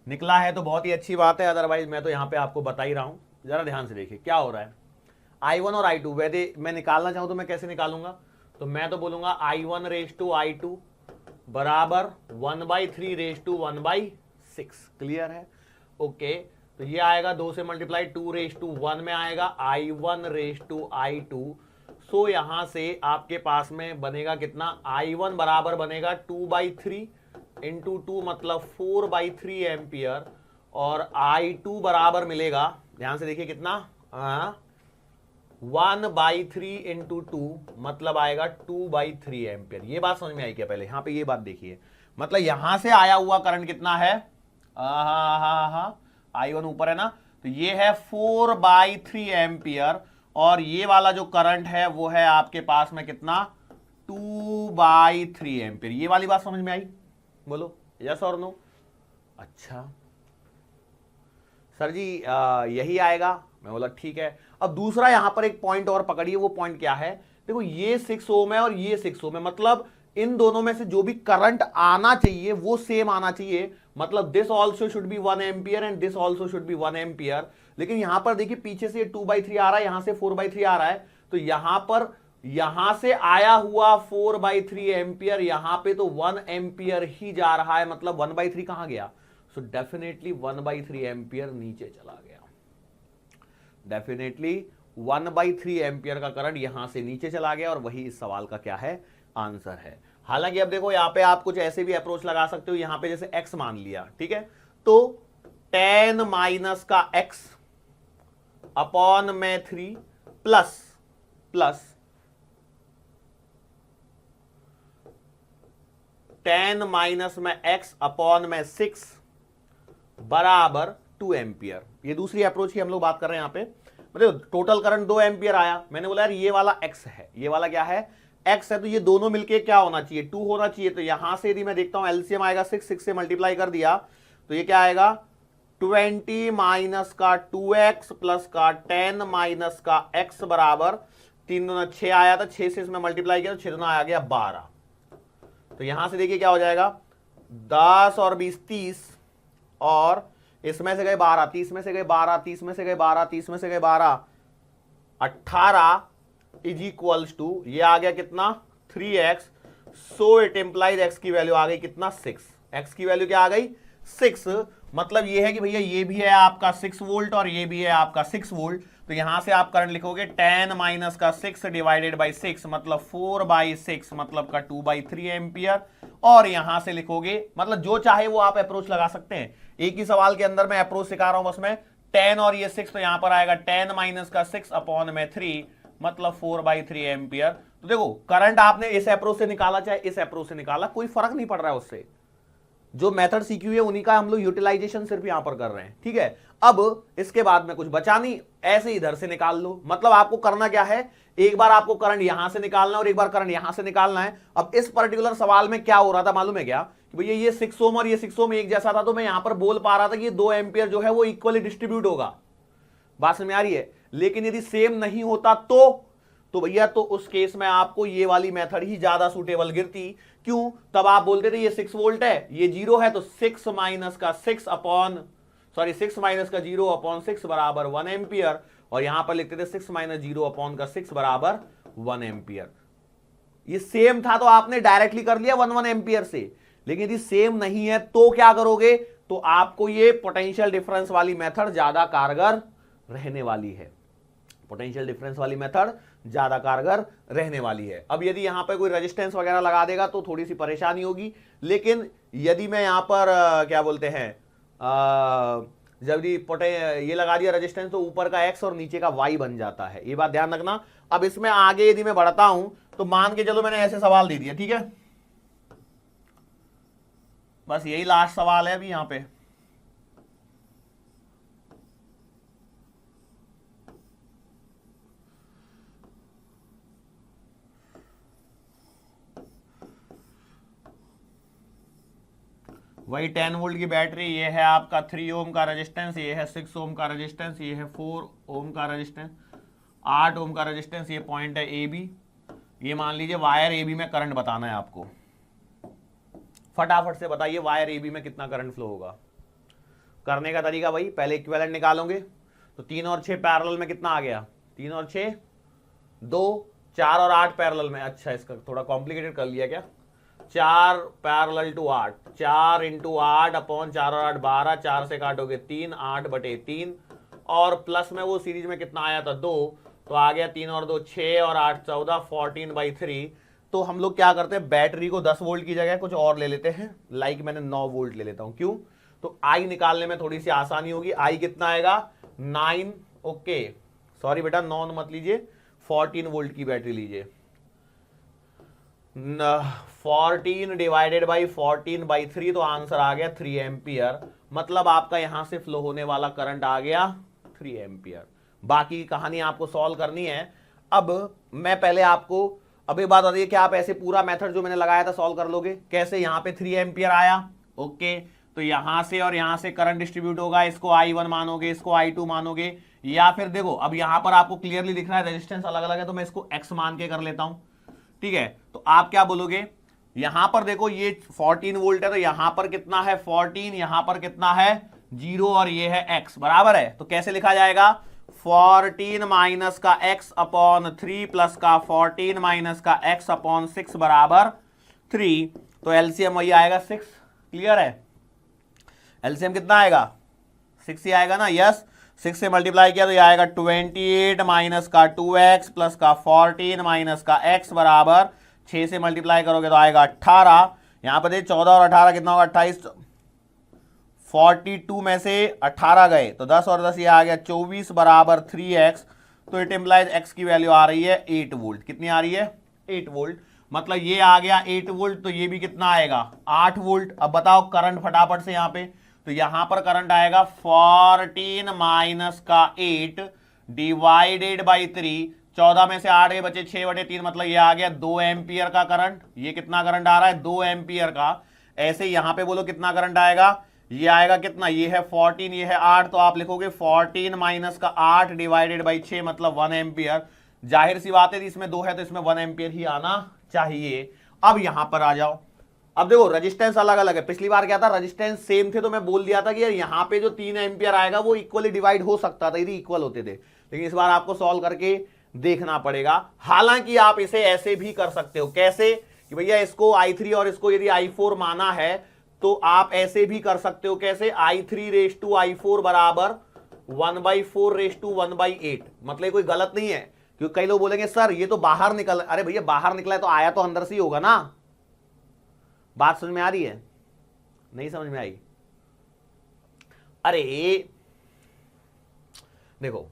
निकला है तो बहुत ही अच्छी बात है, अदरवाइज मैं तो यहां पे आपको बता ही रहा हूं। जरा ध्यान से देखिए क्या हो रहा है। I1 और I2 वैसे मैं निकालना चाहूं तो मैं कैसे निकालूंगा, तो मैं तो बोलूंगा I1 रेज टू I2 बराबर 1/3 रेज टू 1/6। क्लियर है? ओके, तो ये आएगा 2 से मल्टीप्लाई 2 रेज टू 1 में आएगा I1 रेज टू I2। सो यहां से आपके पास में बनेगा कितना, I1 बराबर बनेगा 2/3 इंटू 2 मतलब 4/3 एम्पियर, और I2 बराबर मिलेगा, ध्यान से देखिए कितना, 1/3 इंटू 2 मतलब आएगा 2/3 एम्पियर। ये बात समझ में आई क्या? पहले यहां पे ये बात देखिए, मतलब यहां से आया हुआ करंट कितना है, I1 ऊपर है ना, तो ये है 4/3 एम्पियर, और ये वाला जो करंट है वो है आपके पास में कितना, 2/3 एम्पियर। ये वाली बात समझ में आई? बोलो यस और नो। अच्छा सर जी यही आएगा, मैं बोला ठीक है। अब दूसरा यहां पर एक पॉइंट और पकड़िए, वो पॉइंट क्या है, देखो ये 6 ओम है और ये 6 ओम है, मतलब इन दोनों में से जो भी करंट आना चाहिए वो सेम आना चाहिए, मतलब this also should be 1 ampere and this also should be 1 ampere. लेकिन यहां पर देखिए पीछे से 2/3 आ रहा है, यहां से 4/3 आ रहा है, तो यहां पर यहां से आया हुआ 4/3 एम्पियर यहां पे तो 1 एम्पियर ही जा रहा है, मतलब 1/3 कहां गया, सो डेफिनेटली 1/3 एम्पियर नीचे चला गया। डेफिनेटली 1/3 एम्पियर का करंट यहां से नीचे चला गया, और वही इस सवाल का क्या है, आंसर है। हालांकि अब देखो यहां पे आप कुछ ऐसे भी अप्रोच लगा सकते हो, यहां पे जैसे x मान लिया, ठीक है, तो tan माइनस का x अपॉन में 3 प्लस tan माइनस में x अपॉन में 6 बराबर 2 एम्पियर। ये दूसरी अप्रोच की हम लोग बात कर रहे हैं यहां पे, मतलब टोटल करंट 2 एम्पियर आया, मैंने बोला यार ये वाला x है, ये वाला क्या है, x है, तो ये दोनों मिलके क्या होना चाहिए, 2 होना चाहिए। तो यहां से यदि मैं देखता हूं एलसीएम आएगा 6 से मल्टीप्लाई कर दिया तो ये क्या आएगा, 20 माइनस का 2x प्लस का 10 माइनस का x बराबर 3 दूना 6 आया था, 6 से इसमें मल्टीप्लाई किया तो 6 दूना आ गया 12। तो यहां से देखिए क्या हो जाएगा, 10 और 20 30, और इसमें से गए 12, 30 में से गए 12, 30 में से गए 12, 30 में से गए 12, 18 इज इक्वल्स टू, ये आ गया कितना 3x। So it implies x की वैल्यू आ गई कितना 6, x की वैल्यू क्या आ गई 6। मतलब ये है कि भैया ये भी है आपका 6 वोल्ट और ये भी है आपका 6 वोल्ट, तो यहां से आप करंट लिखोगे 10 माइनस का 6 डिवाइडेड बाई 6 मतलब 4/6 मतलब का 2/3 एम्पियर, और यहां से लिखोगे, मतलब जो चाहे वो आप अप्रोच लगा सकते हैं, एक ही सवाल के अंदर मैं अप्रोच सिखा रहा हूं बस मैं, 10 और ये 6, तो यहां पर आएगा 10 माइनस का 6 अपॉन में 3 मतलब 4/3 एम्पियर। तो देखो करंट आपने इस अप्रोच से निकाला चाहे इस अप्रोच से निकाला, कोई फर्क नहीं पड़ रहा है उससे, जो मेथड सीखी हुई है उन्हीं का हम लोग यूटिलाइजेशन सिर्फ यहां पर कर रहे हैं, ठीक है। अब इसके बाद में कुछ बचा नहीं, ऐसे इधर से निकाल लो, मतलब आपको करना क्या है, एक बार आपको करंट यहां से निकालना और एक बार करंट यहां से निकालना है। अब इस पर्टिकुलर सवाल में क्या हो रहा था मालूम है क्या, कि भैया ये 6 ओम और ये 6 ओम एक जैसा था, तो मैं यहां पर बोल पा रहा था कि 2 एम्पियर जो है वो इक्वली डिस्ट्रीब्यूट होगा, बात समझ में आ रही है। लेकिन यदि सेम नहीं होता तो भैया तो उस केस में आपको ये वाली मेथड ही ज्यादा सूटेबल गिरती। क्यों, तब आप बोलते थे ये 6 वोल्ट है ये 0 है, तो 6 माइनस का 6 माइनस का 0 अपॉन 6 बराबर 1 एम्पियर, और यहां पर लिखते थे 6 माइनस 0 अपॉन का 6 बराबर 1 एम्पियर। ये सेम था तो आपने डायरेक्टली कर लिया 1 एम्पियर से, लेकिन यदि सेम नहीं है तो क्या करोगे, तो आपको ये पोटेंशियल डिफरेंस वाली मेथड ज्यादा कारगर रहने वाली है, पोटेंशियल डिफरेंस वाली मेथड ज्यादा कारगर रहने वाली है। अब यदि यहां पर कोई रेजिस्टेंस वगैरह लगा देगा तो थोड़ी सी परेशानी होगी, लेकिन यदि मैं यहां पर क्या बोलते हैं जब ये लगा दिया रेजिस्टेंस तो ऊपर का x और नीचे का y बन जाता है, ये बात ध्यान रखना। अब इसमें आगे यदि मैं बढ़ता हूं तो मान के चलो मैंने ऐसे सवाल दे दिया, ठीक है, बस यही लास्ट सवाल है अभी यहां पे। वही 10 वोल्ट की बैटरी, ये है आपका 3 ओम का रेजिस्टेंस, ये है 6 ओम का रेजिस्टेंस, ये है 4 ओम का रेजिस्टेंस, 8 ओम का रेजिस्टेंस, ये पॉइंट है ए बी। ये मान लीजिए वायर ए बी में करंट बताना है आपको। फटाफट से बताइए वायर ए बी में कितना करंट फ्लो होगा। करने का तरीका वही, पहले इक्विवेलेंट निकालोगे तो 3 और 6 पैरेलल में कितना आ गया, 3 और 6 2, 4 और 8 पैरेलल में। अच्छा इसका थोड़ा कॉम्प्लिकेटेड कर लिया क्या, 4 पैरेलल टू 8, 4 इंटू 8 अपॉन 4 और 8 12, 4 से काटोगे 3, 8/3 और प्लस में वो सीरीज में कितना आया था 2, तो आ गया 3 और 2 6 और 8 14, 14/3। तो हम लोग क्या करते हैं, बैटरी को 10 वोल्ट की जगह कुछ और ले लेते हैं, लाइक मैंने 9 वोल्ट ले लेता हूं। क्यों, तो आई निकालने में थोड़ी सी आसानी होगी। आई कितना आएगा 9, ओके सॉरी बेटा 9 मत लीजिए, 14 वोल्ट की बैटरी लीजिए। 14 डिवाइडेड बाई 14/3, तो आंसर आ गया 3 एम्पियर। मतलब आपका यहां से फ्लो होने वाला करंट आ गया 3 एम्पियर। बाकी की कहानी आपको सॉल्व करनी है। अब मैं पहले आपको अब एक बात बताइए, क्या आप ऐसे पूरा मेथड जो मैंने लगाया था सॉल्व कर लोगे? कैसे, यहां पे 3 एम्पियर आया, ओके, तो यहां से और यहां से करंट डिस्ट्रीब्यूट होगा, इसको I1 मानोगे, इसको I2 मानोगे, या फिर देखो अब यहां पर आपको क्लियरली दिख रहा है रेजिस्टेंस अलग अलग है, तो मैं इसको X मान के कर लेता हूं, ठीक है। तो आप क्या बोलोगे, यहां पर देखो ये 14 वोल्ट है, तो यहां पर कितना है 14, यहां पर कितना है 0 और ये है X, बराबर है। तो कैसे लिखा जाएगा, 14 माइनस का x अपॉन 3 प्लस का 14 माइनस का x अपॉन 6 बराबर 3। तो एलसीएम वही आएगा 6, क्लियर है। एलसीएम कितना आएगा 6 ही आएगा ना, यस। 6 से मल्टीप्लाई किया तो ये आएगा 28 माइनस का 2x प्लस का 14 माइनस का x बराबर 6 से मल्टीप्लाई करोगे तो आएगा 18। यहां पर देखिए 14 और 18 कितना होगा 28, 42 में से 18 गए तो 10 और 10 ये आ गया 24 बराबर 3x। तो इट इम्प्लाइज x की वैल्यू आ रही है 8 वोल्ट। कितनी आ रही है 8 वोल्ट। मतलब ये आ गया 8 वोल्ट, तो ये भी कितना आएगा 8 वोल्ट। अब बताओ करंट फटाफट से यहां पे, तो यहां पर करंट आएगा 14 माइनस का 8 डिवाइडेड बाई 3, 14 में से 8 बचे 6/3, मतलब ये आ गया 2 एम्पियर का करंट। ये कितना करंट आ रहा है 2 एम्पियर का। ऐसे यहां पे बोलो कितना करंट आएगा, ये आएगा कितना, ये है 14, ये है 8, तो आप लिखोगे 14 माइनस का 8 डिवाइडेड बाई 6 मतलब 1 एम्पियर। जाहिर सी बात है इसमें 2 है तो इसमें 1 एम्पियर ही आना चाहिए। अब यहां पर आ जाओ, अब देखो रेजिस्टेंस अलग अलग है। पिछली बार क्या था, रेजिस्टेंस सेम थे तो मैं बोल दिया था कि यार यहां पे जो 3 एम्पियर आएगा वो इक्वली डिवाइड हो सकता था यदि इक्वल होते थे, लेकिन इस बार आपको सॉल्व करके देखना पड़ेगा। हालांकि आप इसे ऐसे भी कर सकते हो, कैसे कि भैया इसको I3 और इसको यदि I4 माना है तो आप ऐसे भी कर सकते हो। कैसे, I3 रेस टू I4 बराबर 1/4 रेस टू 1/8। मतलब कोई गलत नहीं है, क्योंकि कई लोग बोलेंगे सर ये तो बाहर निकल, अरे भैया बाहर निकला है तो आया तो अंदर से ही होगा ना। बात समझ में आ रही है, नहीं समझ में आई? अरे देखो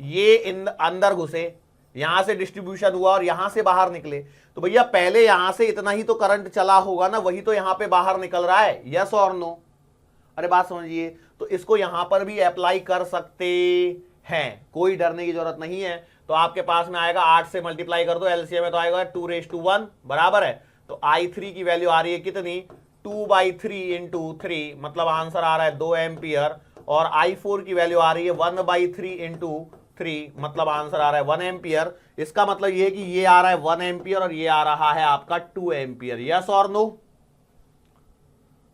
ये अंदर घुसे, यहां से डिस्ट्रीब्यूशन हुआ और यहां से बाहर निकले, तो भैया पहले यहां से इतना ही तो करंट चला होगा ना, वही तो यहां पे बाहर निकल रहा है, यस और नो। अरे बात समझिए, तो इसको यहां पर भी अप्लाई कर सकते हैं, कोई डरने की जरूरत नहीं है। तो आपके पास में आएगा 8 से मल्टीप्लाई कर दो, एलसीएम में तो आएगा 2/1 बराबर है। तो I3 की वैल्यू आ रही है कितनी 2/3 इंटू 3, मतलब आंसर आ रहा है 2 एम्पियर। और I4 की वैल्यू आ रही है 1/3 इंटू 3, मतलब आंसर आ रहा है 1 एम्पियर। इसका मतलब ये है कि ये आ रहा है 1 एम्पियर और ये आ रहा है आपका 2 एम्पियर, यस और नो?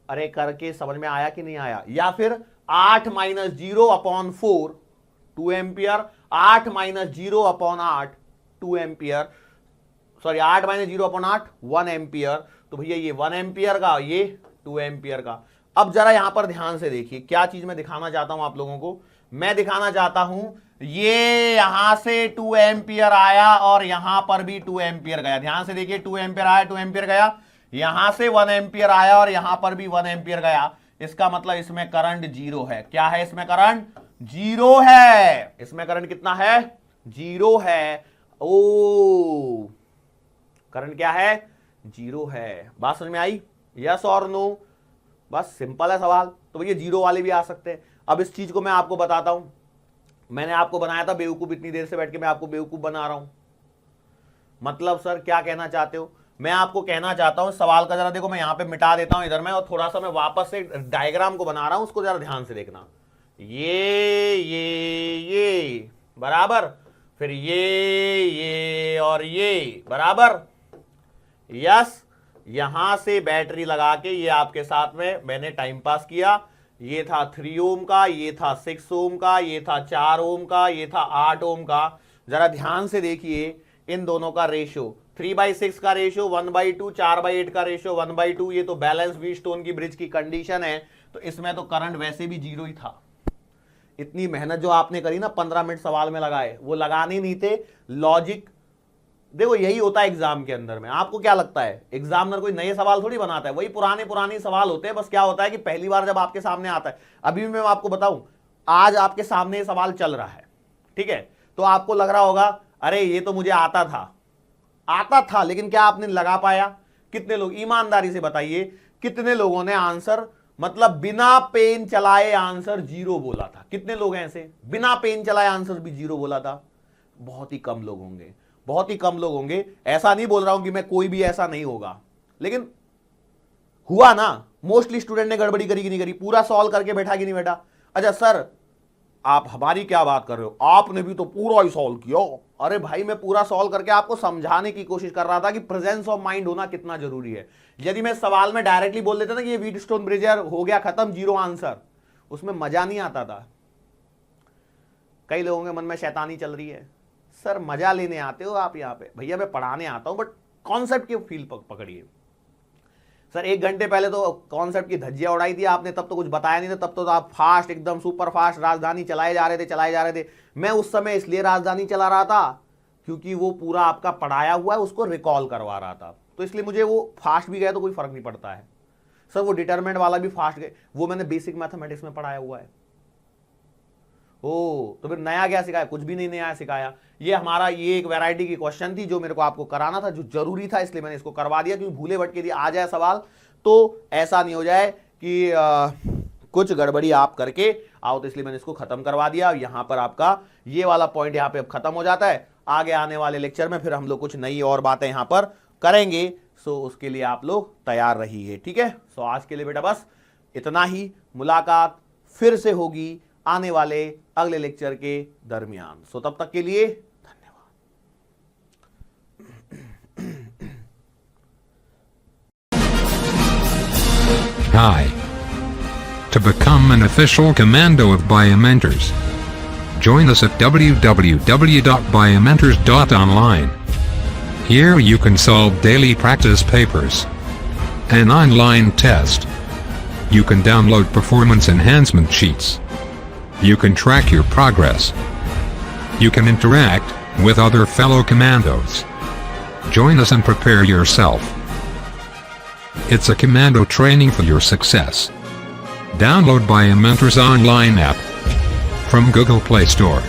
अरे करके समझ में आया कि नहीं आया? या फिर 8 minus 0 upon 4 2 ampere, 8 minus 0 upon 8 2 ampere, sorry 8 minus 0 upon 8 1 ampere. तो भैया ये 1 एम्पियर का, ये 2 एम्पियर का। अब जरा यहां पर ध्यान से देखिए क्या चीज मैं दिखाना चाहता हूं आप लोगों को। मैं दिखाना चाहता हूं ये यहां से 2 एम्पियर आया और यहां पर भी 2 एम्पियर गया। ध्यान से देखिए 2 एम्पियर आया 2 एम्पियर गया, यहां से 1 एम्पियर आया और यहां पर भी 1 एम्पियर गया। इसका मतलब इसमें करंट 0 है। क्या है इसमें करंट 0 है। इसमें करंट कितना है जीरो है। ओ करंट क्या है? जीरो है। बात समझ में आई? यस और नो? बस सिंपल है सवाल। तो भैया जीरो वाले भी आ सकते हैं। अब इस चीज को मैं आपको बताता हूं। मैंने आपको बनाया था बेवकूफ, इतनी देर से बैठ के मैं आपको बेवकूफ बना रहा हूं। मतलब सर क्या कहना चाहते हो? मैं आपको कहना चाहता हूं सवाल का जरा देखो, मैं यहां पे मिटा देता हूं इधर में, और थोड़ा सा मैं वापस से डायग्राम को बना रहा हूं, उसको जरा ध्यान से देखना। ये बराबर, फिर ये और ये बराबर। यस, यहां से बैटरी लगा के ये आपके साथ में मैंने टाइम पास किया। ये था 3 ओम का, ये था 6 ओम का, ये था 4 ओम का, ये था 8 ओम का। जरा ध्यान से देखिए इन दोनों का रेशो, 3/6 का रेशो 1/2, 4/8 का रेशो 1/2। ये तो बैलेंस व्हीटस्टोन की ब्रिज की कंडीशन है, तो इसमें तो करंट वैसे भी जीरो ही था। इतनी मेहनत जो आपने करी ना, 15 मिनट सवाल में लगाए, वो लगाने नहीं थे। लॉजिक देखो यही होता है एग्जाम के अंदर में। आपको क्या लगता है एग्जामिनर कोई नए सवाल थोड़ी बनाता है, वही पुराने सवाल होते हैं। बस क्या होता है कि पहली बार जब आपके सामने आता है, अभी भी मैं आपको बताऊं, आज आपके सामने ये सवाल चल रहा है, ठीक है, तो आपको लग रहा होगा अरे ये तो मुझे आता था, लेकिन क्या आपने लगा पाया? कितने लोग, ईमानदारी से बताइए, कितने लोगों ने आंसर मतलब बिना पेन चलाए आंसर जीरो बोला था? कितने लोग हैं ऐसे बिना पेन चलाए आंसर भी जीरो बोला था? बहुत ही कम लोग होंगे, बहुत ही कम लोग होंगे। ऐसा नहीं बोल रहा हूं कि मैं कोई भी ऐसा नहीं होगा, लेकिन हुआ ना। मोस्टली स्टूडेंट ने गड़बड़ी करी कि नहीं करी? पूरा सॉल्व करके बैठा कि नहीं बैठा? अच्छा सर आप हमारी क्या बात कर रहे हो, आपने भी तो पूरा ही सॉल्व किया। अरे भाई मैं पूरा सॉल्व करके आपको समझाने की कोशिश कर रहा था कि प्रेजेंस ऑफ माइंड होना कितना जरूरी है। यदि मैं सवाल में डायरेक्टली बोल देता ना कि ये व्हीटस्टोन ब्रिज हो गया खत्म, जीरो आंसर, उसमें मजा नहीं आता था। कई लोगों के मन में शैतानी चल रही है, सर मजा लेने आते हो आप यहाँ पे? भैया मैं पढ़ाने आता हूं, बट कॉन्सेप्ट की फील पकड़िए। सर 1 घंटे पहले तो कॉन्सेप्ट की धज्जियां उड़ाई थी आपने, तब तो कुछ बताया नहीं था, तब तो आप फास्ट एकदम सुपर फास्ट राजधानी चलाए जा रहे थे। मैं उस समय इसलिए राजधानी चला रहा था क्योंकि वो पूरा आपका पढ़ाया हुआ है, उसको रिकॉल करवा रहा था, तो इसलिए मुझे वो फास्ट भी गए तो कोई फर्क नहीं पड़ता है। सर वो डिटरमिनेंट वाला भी फास्ट गए, वो मैंने बेसिक मैथमेटिक्स में पढ़ाया हुआ है। ओ तो फिर नया क्या सिखाया? कुछ भी नहीं नया सिखाया। ये हमारा ये एक वैरायटी की क्वेश्चन थी जो मेरे को आपको कराना था, जो जरूरी था, इसलिए मैंने इसको करवा दिया, क्योंकि भूले भटके यदि आ जाए सवाल तो ऐसा नहीं हो जाए कि कुछ गड़बड़ी आप करके आओ, तो इसलिए मैंने इसको खत्म करवा दिया। यहां पर आपका ये वाला पॉइंट यहां पे अब खत्म हो जाता है। आगे आने वाले लेक्चर में फिर हम लोग कुछ नई और बातें यहां पर करेंगे, सो उसके लिए आप लोग तैयार रहिए, ठीक है। सो आज के लिए बेटा बस इतना ही। मुलाकात फिर से होगी आने वाले अगले लेक्चर के दरमियान। सो तब तक के लिए धन्यवाद। Hi. To become an official commando of Biomentors, join us at www.biomentors.online. Here you can solve daily practice papers, an online test. You can download performance enhancement sheets. You can track your progress. You can interact with other fellow commandos. Join us and prepare yourself. It's a commando training for your success. Download Biomentors online app from Google Play Store.